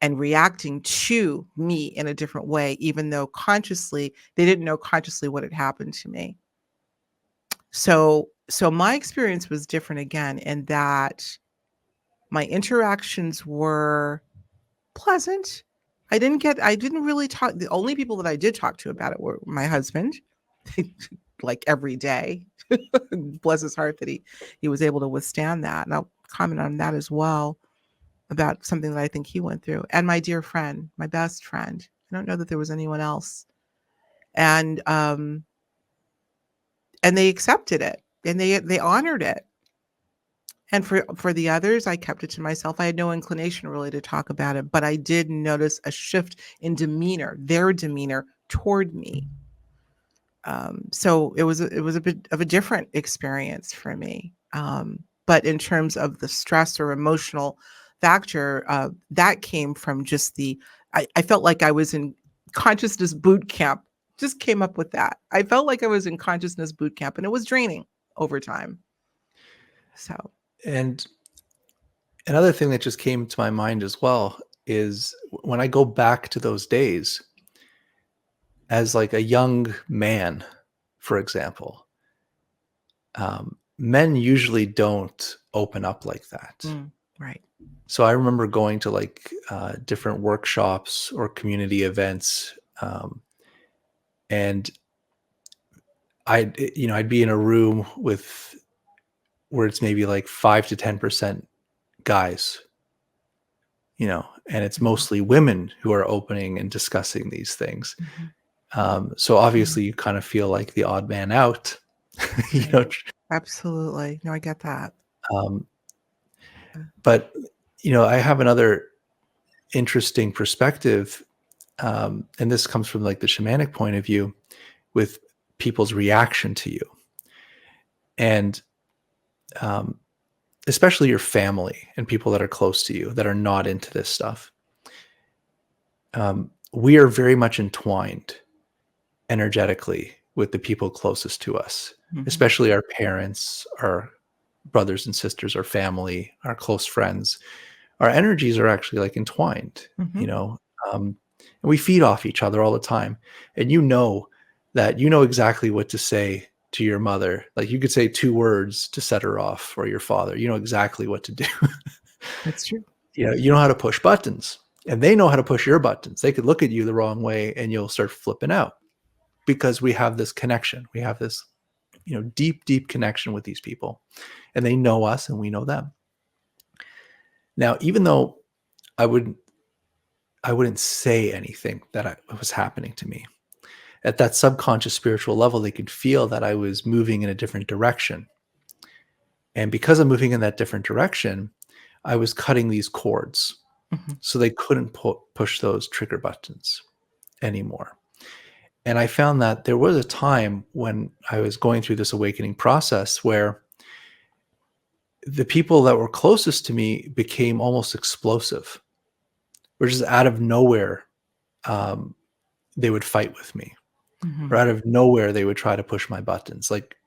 and reacting to me in a different way, even though consciously they didn't know consciously what had happened to me. So my experience was different again in that my interactions were pleasant. I didn't really talk. The only people that I did talk to about it were my husband, like every day. Bless his heart that he was able to withstand that. And I'll comment on that as well about something that I think he went through. And my dear friend, my best friend. I don't know that there was anyone else. And they accepted it and they honored it. And for the others, I kept it to myself. I had no inclination really to talk about it, but I did notice a shift in demeanor, their demeanor toward me. So it was a bit of a different experience for me. But in terms of the stress or emotional factor, that came from just I felt like I was in consciousness boot camp. Just came up with that. I felt like I was in consciousness boot camp, and it was draining over time. So. And another thing that just came to my mind as well is when I go back to those days as like a young man, for example, men usually don't open up like that. Right. So I remember going to like different workshops or community events, and I'd be in a room with where it's maybe like 5 to 10% guys, and it's mostly women who are opening and discussing these things. So obviously you kind of feel like the odd man out, Right. Absolutely. No, I get that. But I have another interesting perspective, and this comes from like the shamanic point of view with people's reaction to you, and especially your family and people that are close to you that are not into this stuff. We are very much entwined energetically with the people closest to us, especially our parents, our brothers and sisters, our family, our close friends. Our energies are actually like entwined, and we feed off each other all the time. And that exactly what to say to your mother. Like you could say 2 words to set her off, or your father. You know exactly what to do. That's true. You know how to push buttons, and they know how to push your buttons. They could look at you the wrong way and you'll start flipping out because we have this connection. We have this, deep, deep connection with these people, and they know us and we know them. Now, even though I wouldn't say anything that was happening to me, at that subconscious spiritual level, they could feel that I was moving in a different direction. And because I'm moving in that different direction, I was cutting these cords. So they couldn't push those trigger buttons anymore. And I found that there was a time when I was going through this awakening process where the people that were closest to me became almost explosive, which is out of nowhere. They would fight with me, or out of nowhere, they would try to push my buttons. Like,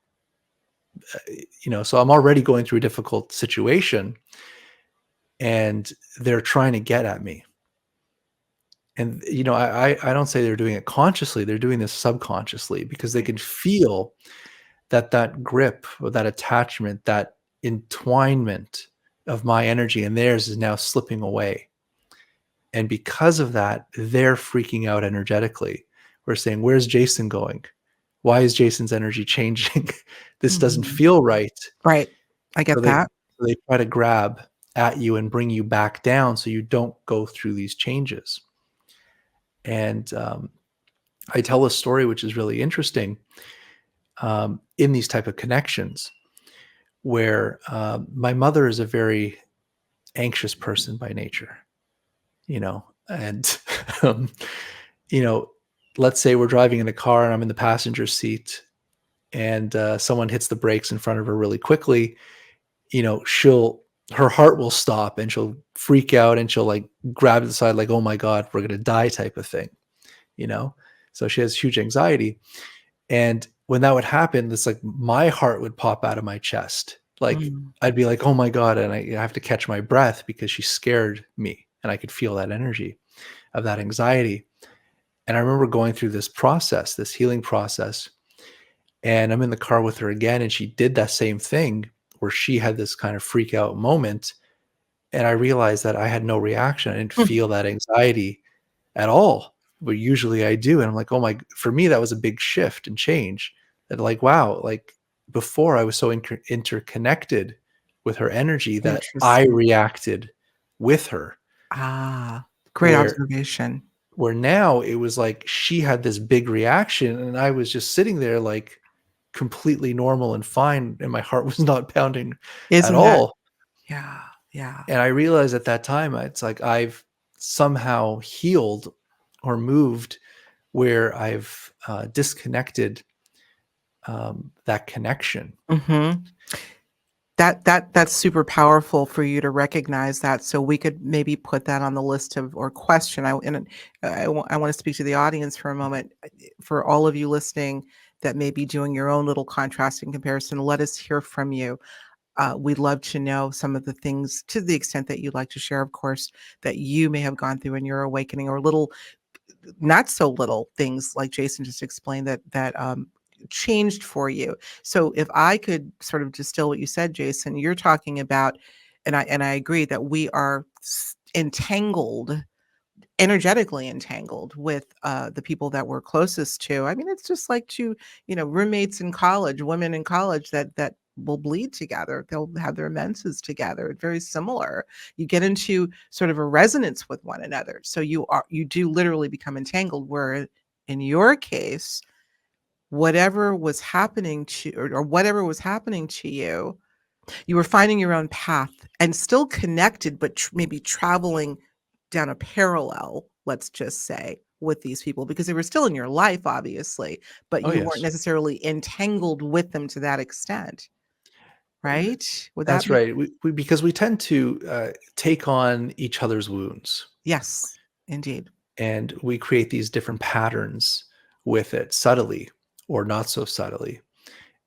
so I'm already going through a difficult situation and they're trying to get at me. And, I don't say they're doing it consciously. They're doing this subconsciously because they can feel that grip or that attachment, that entwinement of my energy and theirs is now slipping away. And because of that, they're freaking out energetically. We're saying, where's Jason going? Why is Jason's energy changing? This doesn't feel right. Right. I get that. So they try to grab at you and bring you back down so you don't go through these changes. And I tell a story which is really interesting in these type of connections where my mother is a very anxious person by nature, and, let's say we're driving in a car and I'm in the passenger seat and someone hits the brakes in front of her really quickly, she'll her heart will stop and she'll freak out and she'll like grab at the side like, oh my God, we're gonna die type of thing, you know? So she has huge anxiety. And when that would happen, it's like my heart would pop out of my chest. Like Mm. I'd be like, oh my God. And I have to catch my breath because she scared me. And I could feel that energy of that anxiety. And I remember going through this process, this healing process. And I'm in the car with her again. And she did that same thing where she had this kind of freak out moment. And I realized that I had no reaction. I didn't Mm. feel that anxiety at all, but usually I do. And I'm like, oh my, for me, that was a big shift and change. That like, wow, like before I was so interconnected with her energy that I Interesting. reacted with her, Ah, great where observation. now it was like she had this big reaction and I was just sitting there like completely normal and fine and my heart was not pounding at Isn't that, all. yeah, yeah. And I realized at that time, it's like I've somehow healed or moved where I've disconnected that connection. Mhm. That's super powerful for you to recognize that, so we could maybe put that on the list of or question. I wanna speak to the audience for a moment. For all of you listening that may be doing your own little contrasting comparison, let us hear from you. We'd love to know some of the things, to the extent that you'd like to share, of course, that you may have gone through in your awakening, or little, not so little things like Jason just explained that changed for you. So if I could sort of distill what you said, Jason, you're talking about, and I agree that we are entangled, energetically entangled with the people that we're closest to. I mean, it's just like two, roommates in college, women in college that will bleed together. They'll have their menses together. It's very similar. You get into sort of a resonance with one another. So you do literally become entangled, where in your case, whatever was happening to, or whatever was happening to you, you were finding your own path and still connected, but maybe traveling down a parallel, let's just say, with these people, because they were still in your life, obviously, but Oh, you weren't yes. necessarily entangled with them to that extent, right? Would that That's make right. Because we tend to take on each other's wounds yes, indeed. and we create these different patterns with it subtly or not so subtly.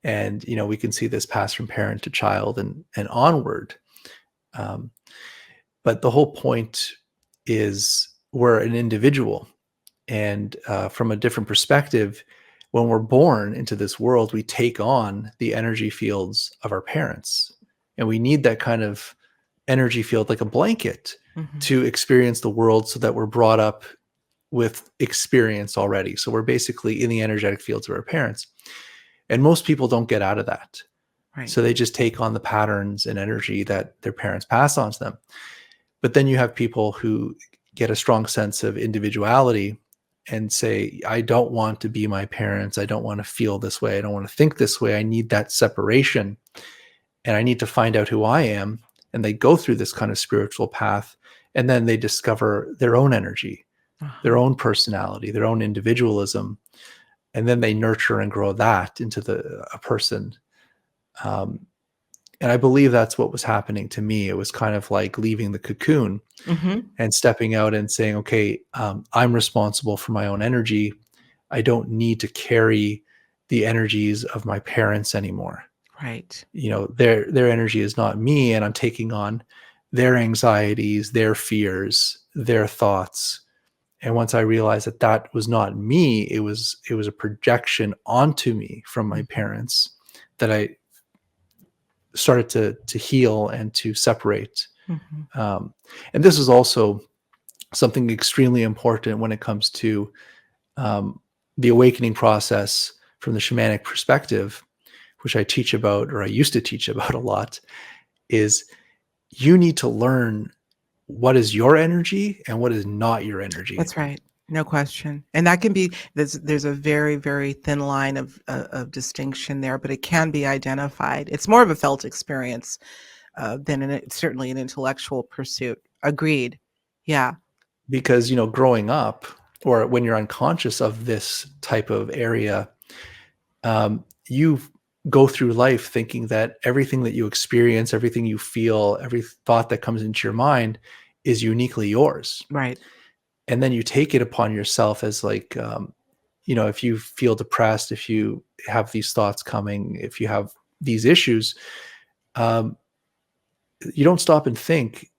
And, we can see this pass from parent to child and onward. Um, but the whole point is we're an individual. And from a different perspective, when we're born into this world, we take on the energy fields of our parents. And we need that kind of energy field like a blanket Mhm. to experience the world so that we're brought up with experience already. So we're basically in the energetic fields of our parents. And most people don't get out of that. Right. So they just take on the patterns and energy that their parents pass on to them. But then you have people who get a strong sense of individuality and say, I don't want to be my parents. I don't want to feel this way. I don't want to think this way. I need that separation and I need to find out who I am. And they go through this kind of spiritual path and then they discover their own energy, their Uh-huh. own personality, their own individualism. And then they nurture and grow that into a person. Um, and I believe that's what was happening to me. It was kind of like leaving the cocoon Mhm. and stepping out and saying, okay, I'm responsible for my own energy. I don't need to carry the energies of my parents anymore. Right. Their energy is not me, and I'm taking on their anxieties, their fears, their thoughts. And once I realized that that was not me, it was a projection onto me from my Mhm. parents, that I started to heal and to separate. Mhm. Um, and this is also something extremely important when it comes to um, the awakening process from the shamanic perspective, which I teach about, or I used to teach about a lot, is you need to learn what is your energy and what is not your energy. That's right. No question. And that can be, there's a very, very thin line of distinction there, but it can be identified. It's more of a felt experience than certainly an intellectual pursuit. Agreed. Yeah. Because, growing up or when you're unconscious of this type of area, you go through life thinking that everything that you experience, everything you feel, every thought that comes into your mind is uniquely yours. Right. And then you take it upon yourself as like, if you feel depressed, if you have these thoughts coming, if you have these issues, um, you don't stop and think,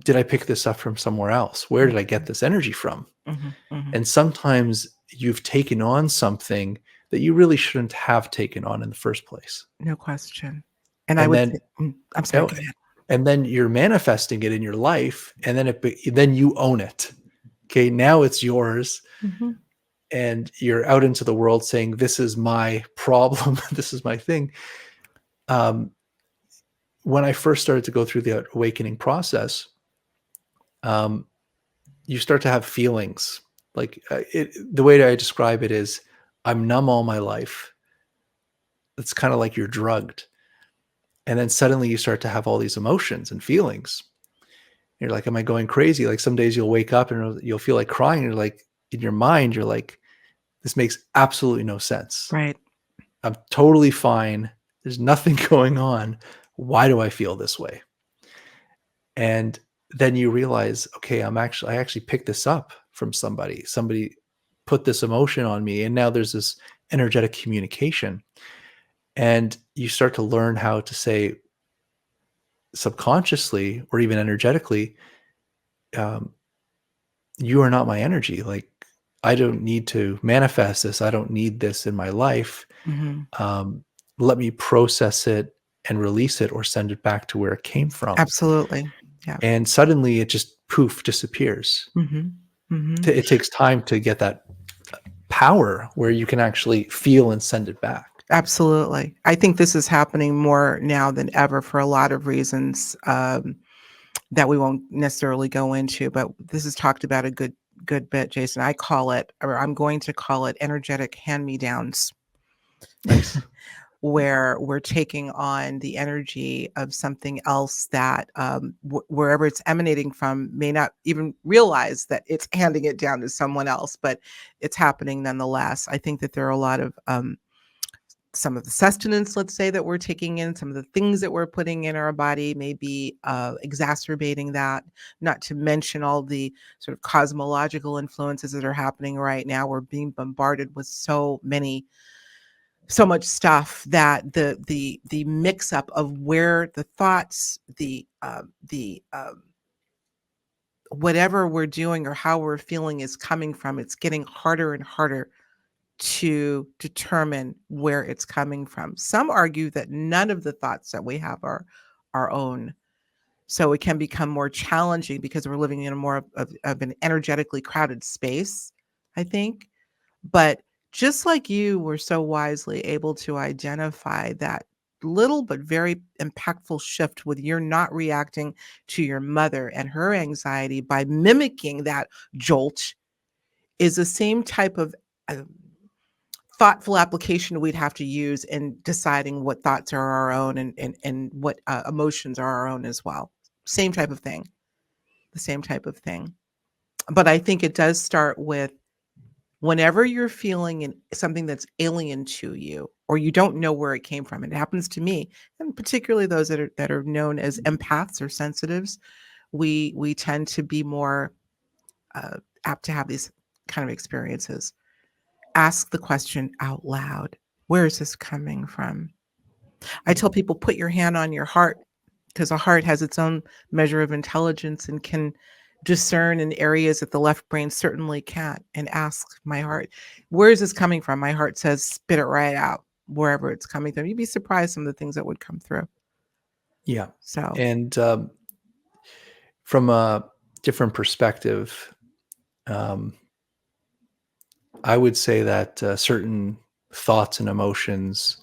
did I pick this up from somewhere else? Where did I get this energy from? Mhm, mhm. And sometimes you've taken on something that you really shouldn't have taken on in the first place. No question. And I And would then, say I'm sorry, oh, go ahead. and then you're manifesting it in your life, and then then you own it. Okay, now it's yours, Mhm. and you're out into the world saying, "This is my problem. This is my thing." Um, when I first started to go through the awakening process, um, you start to have feelings. Like the way I describe it is, I'm numb all my life. It's kind of like you're drugged, and then suddenly you start to have all these emotions and feelings. You're like, "Am I going crazy?" Like some days you'll wake up and you'll feel like crying. You're like, in your mind, you're like, "This makes absolutely no sense. Right. I'm totally fine. There's nothing going on. Why do I feel this way?" And then you realize, okay, I actually picked this up from somebody. Somebody put this emotion on me, and now there's this energetic communication. And you start to learn how to say subconsciously or even energetically, um, you are not my energy. Like, I don't need to manifest this. I don't need this in my life. Mhm. Um, Let me process it and release it or send it back to where it came from. Absolutely. Yeah. And suddenly it just poof disappears. Mhm. Mhm. It takes time to get that power where you can actually feel and send it back. Absolutely. I think this is happening more now than ever for a lot of reasons, that we won't necessarily go into, but this is talked about a good bit, Jason. I call it, or I'm going to call it energetic hand-me-downs, Nice. where we're taking on the energy of something else that, wherever it's emanating from may not even realize that it's handing it down to someone else, but it's happening nonetheless. I think that there are a lot of, some of the sustenance, let's say, that we're taking in, some of the things that we're putting in our body may be exacerbating that, not to mention all the sort of cosmological influences that are happening right now. We're being bombarded with so much stuff that the mix up of where the thoughts, the whatever we're doing or how we're feeling is coming from, it's getting harder and harder to determine where it's coming from. Some argue that none of the thoughts that we have are our own. So it can become more challenging because we're living in a more of an energetically crowded space, I think. But just like you were so wisely able to identify that little but very impactful shift with your not reacting to your mother and her anxiety by mimicking that jolt is the same type of uh, thoughtful application we'd have to use in deciding what thoughts are our own and what emotions are our own as well. Same type of thing, the same type of thing. But I think it does start with whenever you're feeling something that's alien to you or you don't know where it came from. It happens to me, and particularly those that are known as empaths or sensitives. We tend to be more apt to have these kind of experiences. Ask the question out loud. Where is this coming from? I tell people, put your hand on your heart because a heart has its own measure of intelligence and can discern in areas that the left brain certainly can't. And ask my heart, where is this coming from? My heart says, spit it right out, wherever it's coming from. You'd be surprised some of the things that would come through. Yeah. So, And from a different perspective, um, I would say that certain thoughts and emotions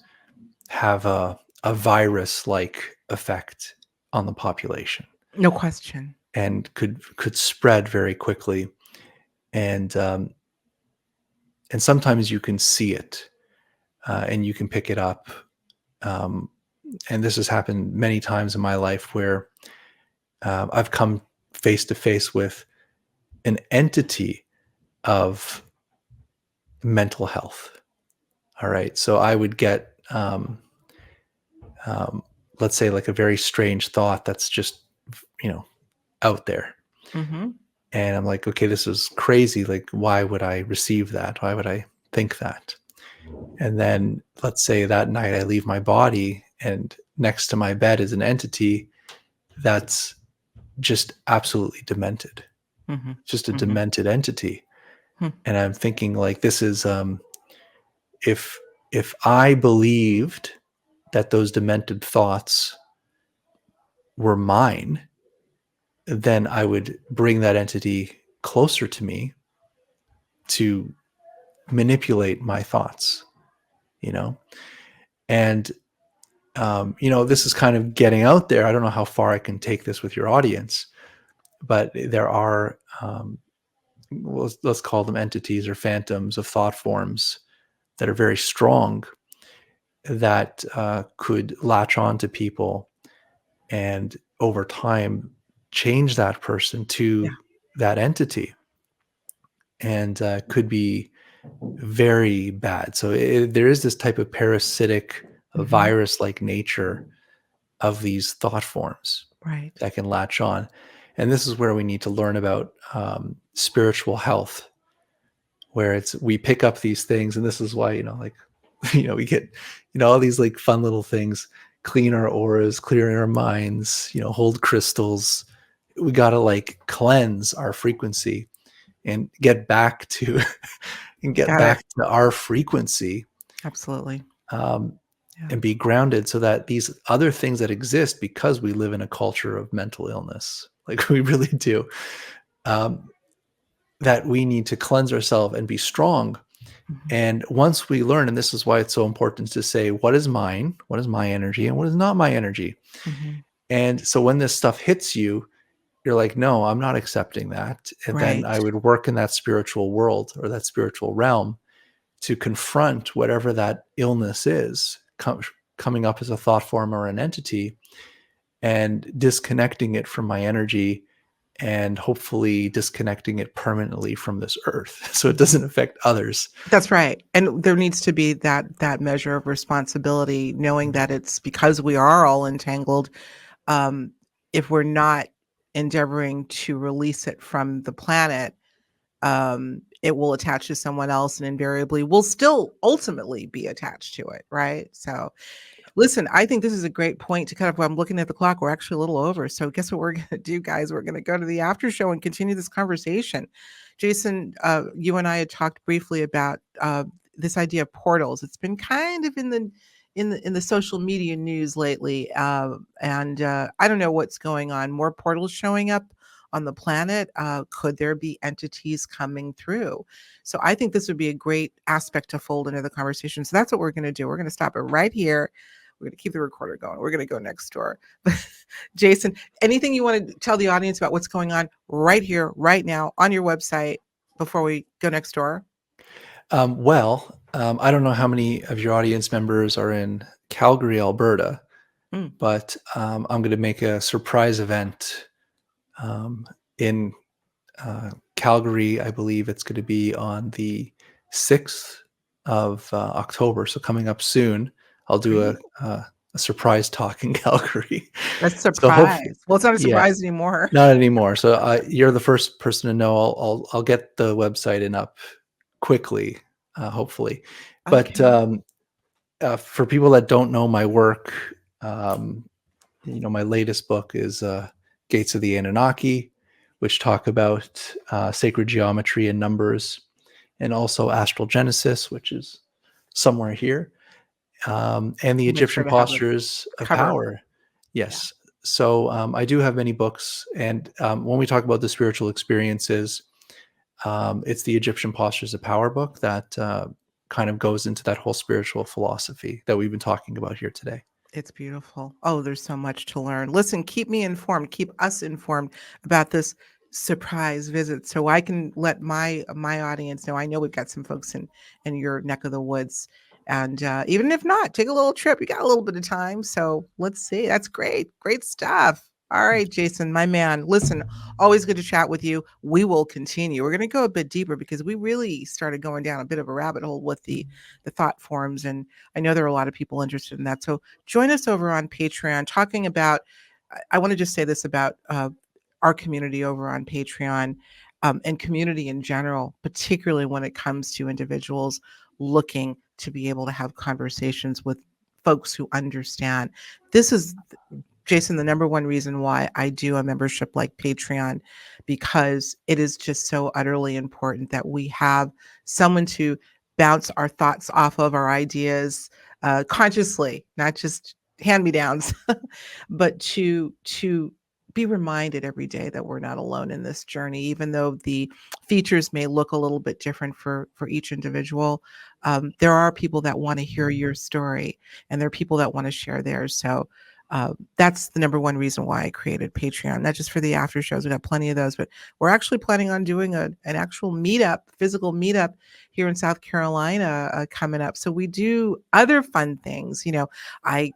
have a virus like effect on the population no question. and could spread very quickly. And and sometimes you can see it and you can pick it up. Um, and this has happened many times in my life where I've come face to face with an entity of mental health. All right. So I would get um, let's say like a very strange thought that's just, out there. Mm-hmm. And I'm like, okay, this is crazy. Like, why would I receive that? Why would I think that? And then let's say that night I leave my body and next to my bed is an entity that's just absolutely demented, Mm-hmm. just a Mm-hmm. demented entity. Hmm. And I'm thinking like, this is, if, if I believed that those demented thoughts were mine, then I would bring that entity closer to me to manipulate my thoughts, you know? And, this is kind of getting out there. I don't know how far I can take this with your audience, but there are, let's call them entities or phantoms of thought forms that are very strong that could latch on to people and over time change that person Yeah. to that entity, and could be very bad. So there is this type of parasitic, Mm-hmm. virus-like nature of these thought forms Right. that can latch on. And this is where we need to learn about spiritual health, where it's we pick up these things, and this is why like we get all these like fun little things, clean our auras, clear our minds, hold crystals. We got to like cleanse our frequency and get back to and get Got it. back to our frequency, Absolutely. um, Yeah. and be grounded so that these other things that exist, because we live in a culture of mental illness, like we really do, um, that we need to cleanse ourselves and be strong. Mm-hmm. And once we learn, and this is why it's so important to say, what is mine, what is my energy, and what is not my energy. Mm-hmm. And so when this stuff hits you, you're like, no, I'm not accepting that. And then Right. I would work in that spiritual world or that spiritual realm to confront whatever that illness is coming up as a thought form or an entity, and disconnecting it from my energy, and hopefully disconnecting it permanently from this earth so it doesn't affect others. That's right. And there needs to be that measure of responsibility, knowing that it's because we are all entangled. Um, if we're not endeavoring to release it from the planet, it will attach to someone else and invariably will still ultimately be attached to it, right? So listen, I think this is a great point to kind of, I'm looking at the clock. We're actually a little over. So guess what we're going to do, guys? We're going to go to the after show and continue this conversation. Jason, you and I had talked briefly about this idea of portals. It's been kind of in the social media news lately, and I don't know what's going on. More portals showing up on the planet. Could there be entities coming through? So I think this would be a great aspect to fold into the conversation. So that's what we're going to do. We're going to stop it right here. We're going to keep the recorder going. We're going to go next door. Jason, anything you want to tell the audience about what's going on right here, right now on your website before we go next door? I don't know how many of your audience members are in Calgary, Alberta, Mm, but I'm going to make a surprise event in Calgary. I believe it's going to be on the 6th of October. So coming up soon, I'll do great. a surprise talk in Calgary. That's a So hopefully, surprise. Well, it's not a yeah, surprise anymore. not anymore. So you're the first person to know. I'll get the website in up quickly, hopefully. But Okay. for people that don't know my work, my latest book is Gates of the Anunnaki, which talk about sacred geometry and numbers, and also Astral Genesis, which is somewhere here, and the We'll make sure Egyptian to have the postures of cover. power. Yeah. Yes. So I do have many books, and when we talk about the spiritual experiences, it's the Egyptian postures of power book that kind of goes into that whole spiritual philosophy that we've been talking about here today. It's beautiful. Oh, there's so much to learn. Listen, keep me informed, keep us informed about this surprise visit so I can let my audience know. I know we've got some folks in your neck of the woods. And even if not, take a little trip. You got a little bit of time. So let's see. That's great. Great stuff. All right, Jason, my man. Listen, always good to chat with you. We will continue. We're going to go a bit deeper because we really started going down a bit of a rabbit hole with the thought forms, and I know there are a lot of people interested in that. So join us over on Patreon, talking about. I want to just say this about our community over on Patreon, and community in general, particularly when it comes to individuals looking to be able to have conversations with folks who understand. This is, Jason, the number one reason why I do a membership like Patreon, because it is just so utterly important that we have someone to bounce our thoughts off of, our ideas, consciously, not just hand-me-downs, but to be reminded every day that we're not alone in this journey, even though the features may look a little bit different for each individual. There are people that want to hear your story, and there are people that want to share theirs. So that's the number one reason why I created Patreon, not just for the after shows. We got plenty of those, but we're actually planning on doing an actual meetup, physical meetup here in South Carolina coming up. So we do other fun things. You know, I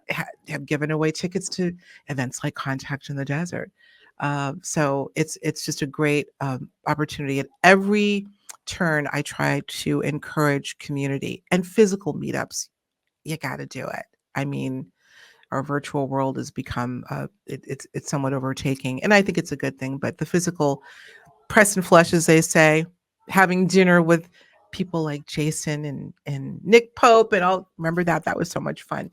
have given away tickets to events like Contact in the Desert. So it's just a great opportunity. At every turn, I try to encourage community and physical meetups. You got to do it. I mean, our virtual world has become it's somewhat overtaking, and I think it's a good thing. But the physical press and flesh, as they say, having dinner with people like Jason and Nick Pope, and I'll remember that was so much fun.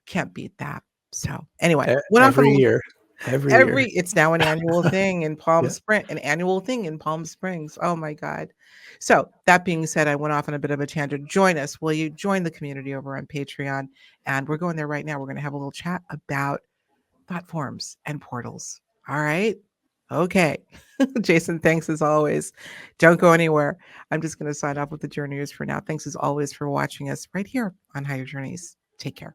Can't beat that. So anyway, went off on a Every little. year, every year. It's now an annual thing in Palm Yeah. Springs, an annual thing in Palm Springs. Oh my God. So that being said, I went off on a bit of a tangent. Join us. Will you join the community over on Patreon? And we're going there right now. We're going to have a little chat about thought forms and portals. All right. Okay. Jason, thanks as always. Don't go anywhere. I'm just going to sign off with the journeyers for now. Thanks as always for watching us right here on Higher Journeys. Take care.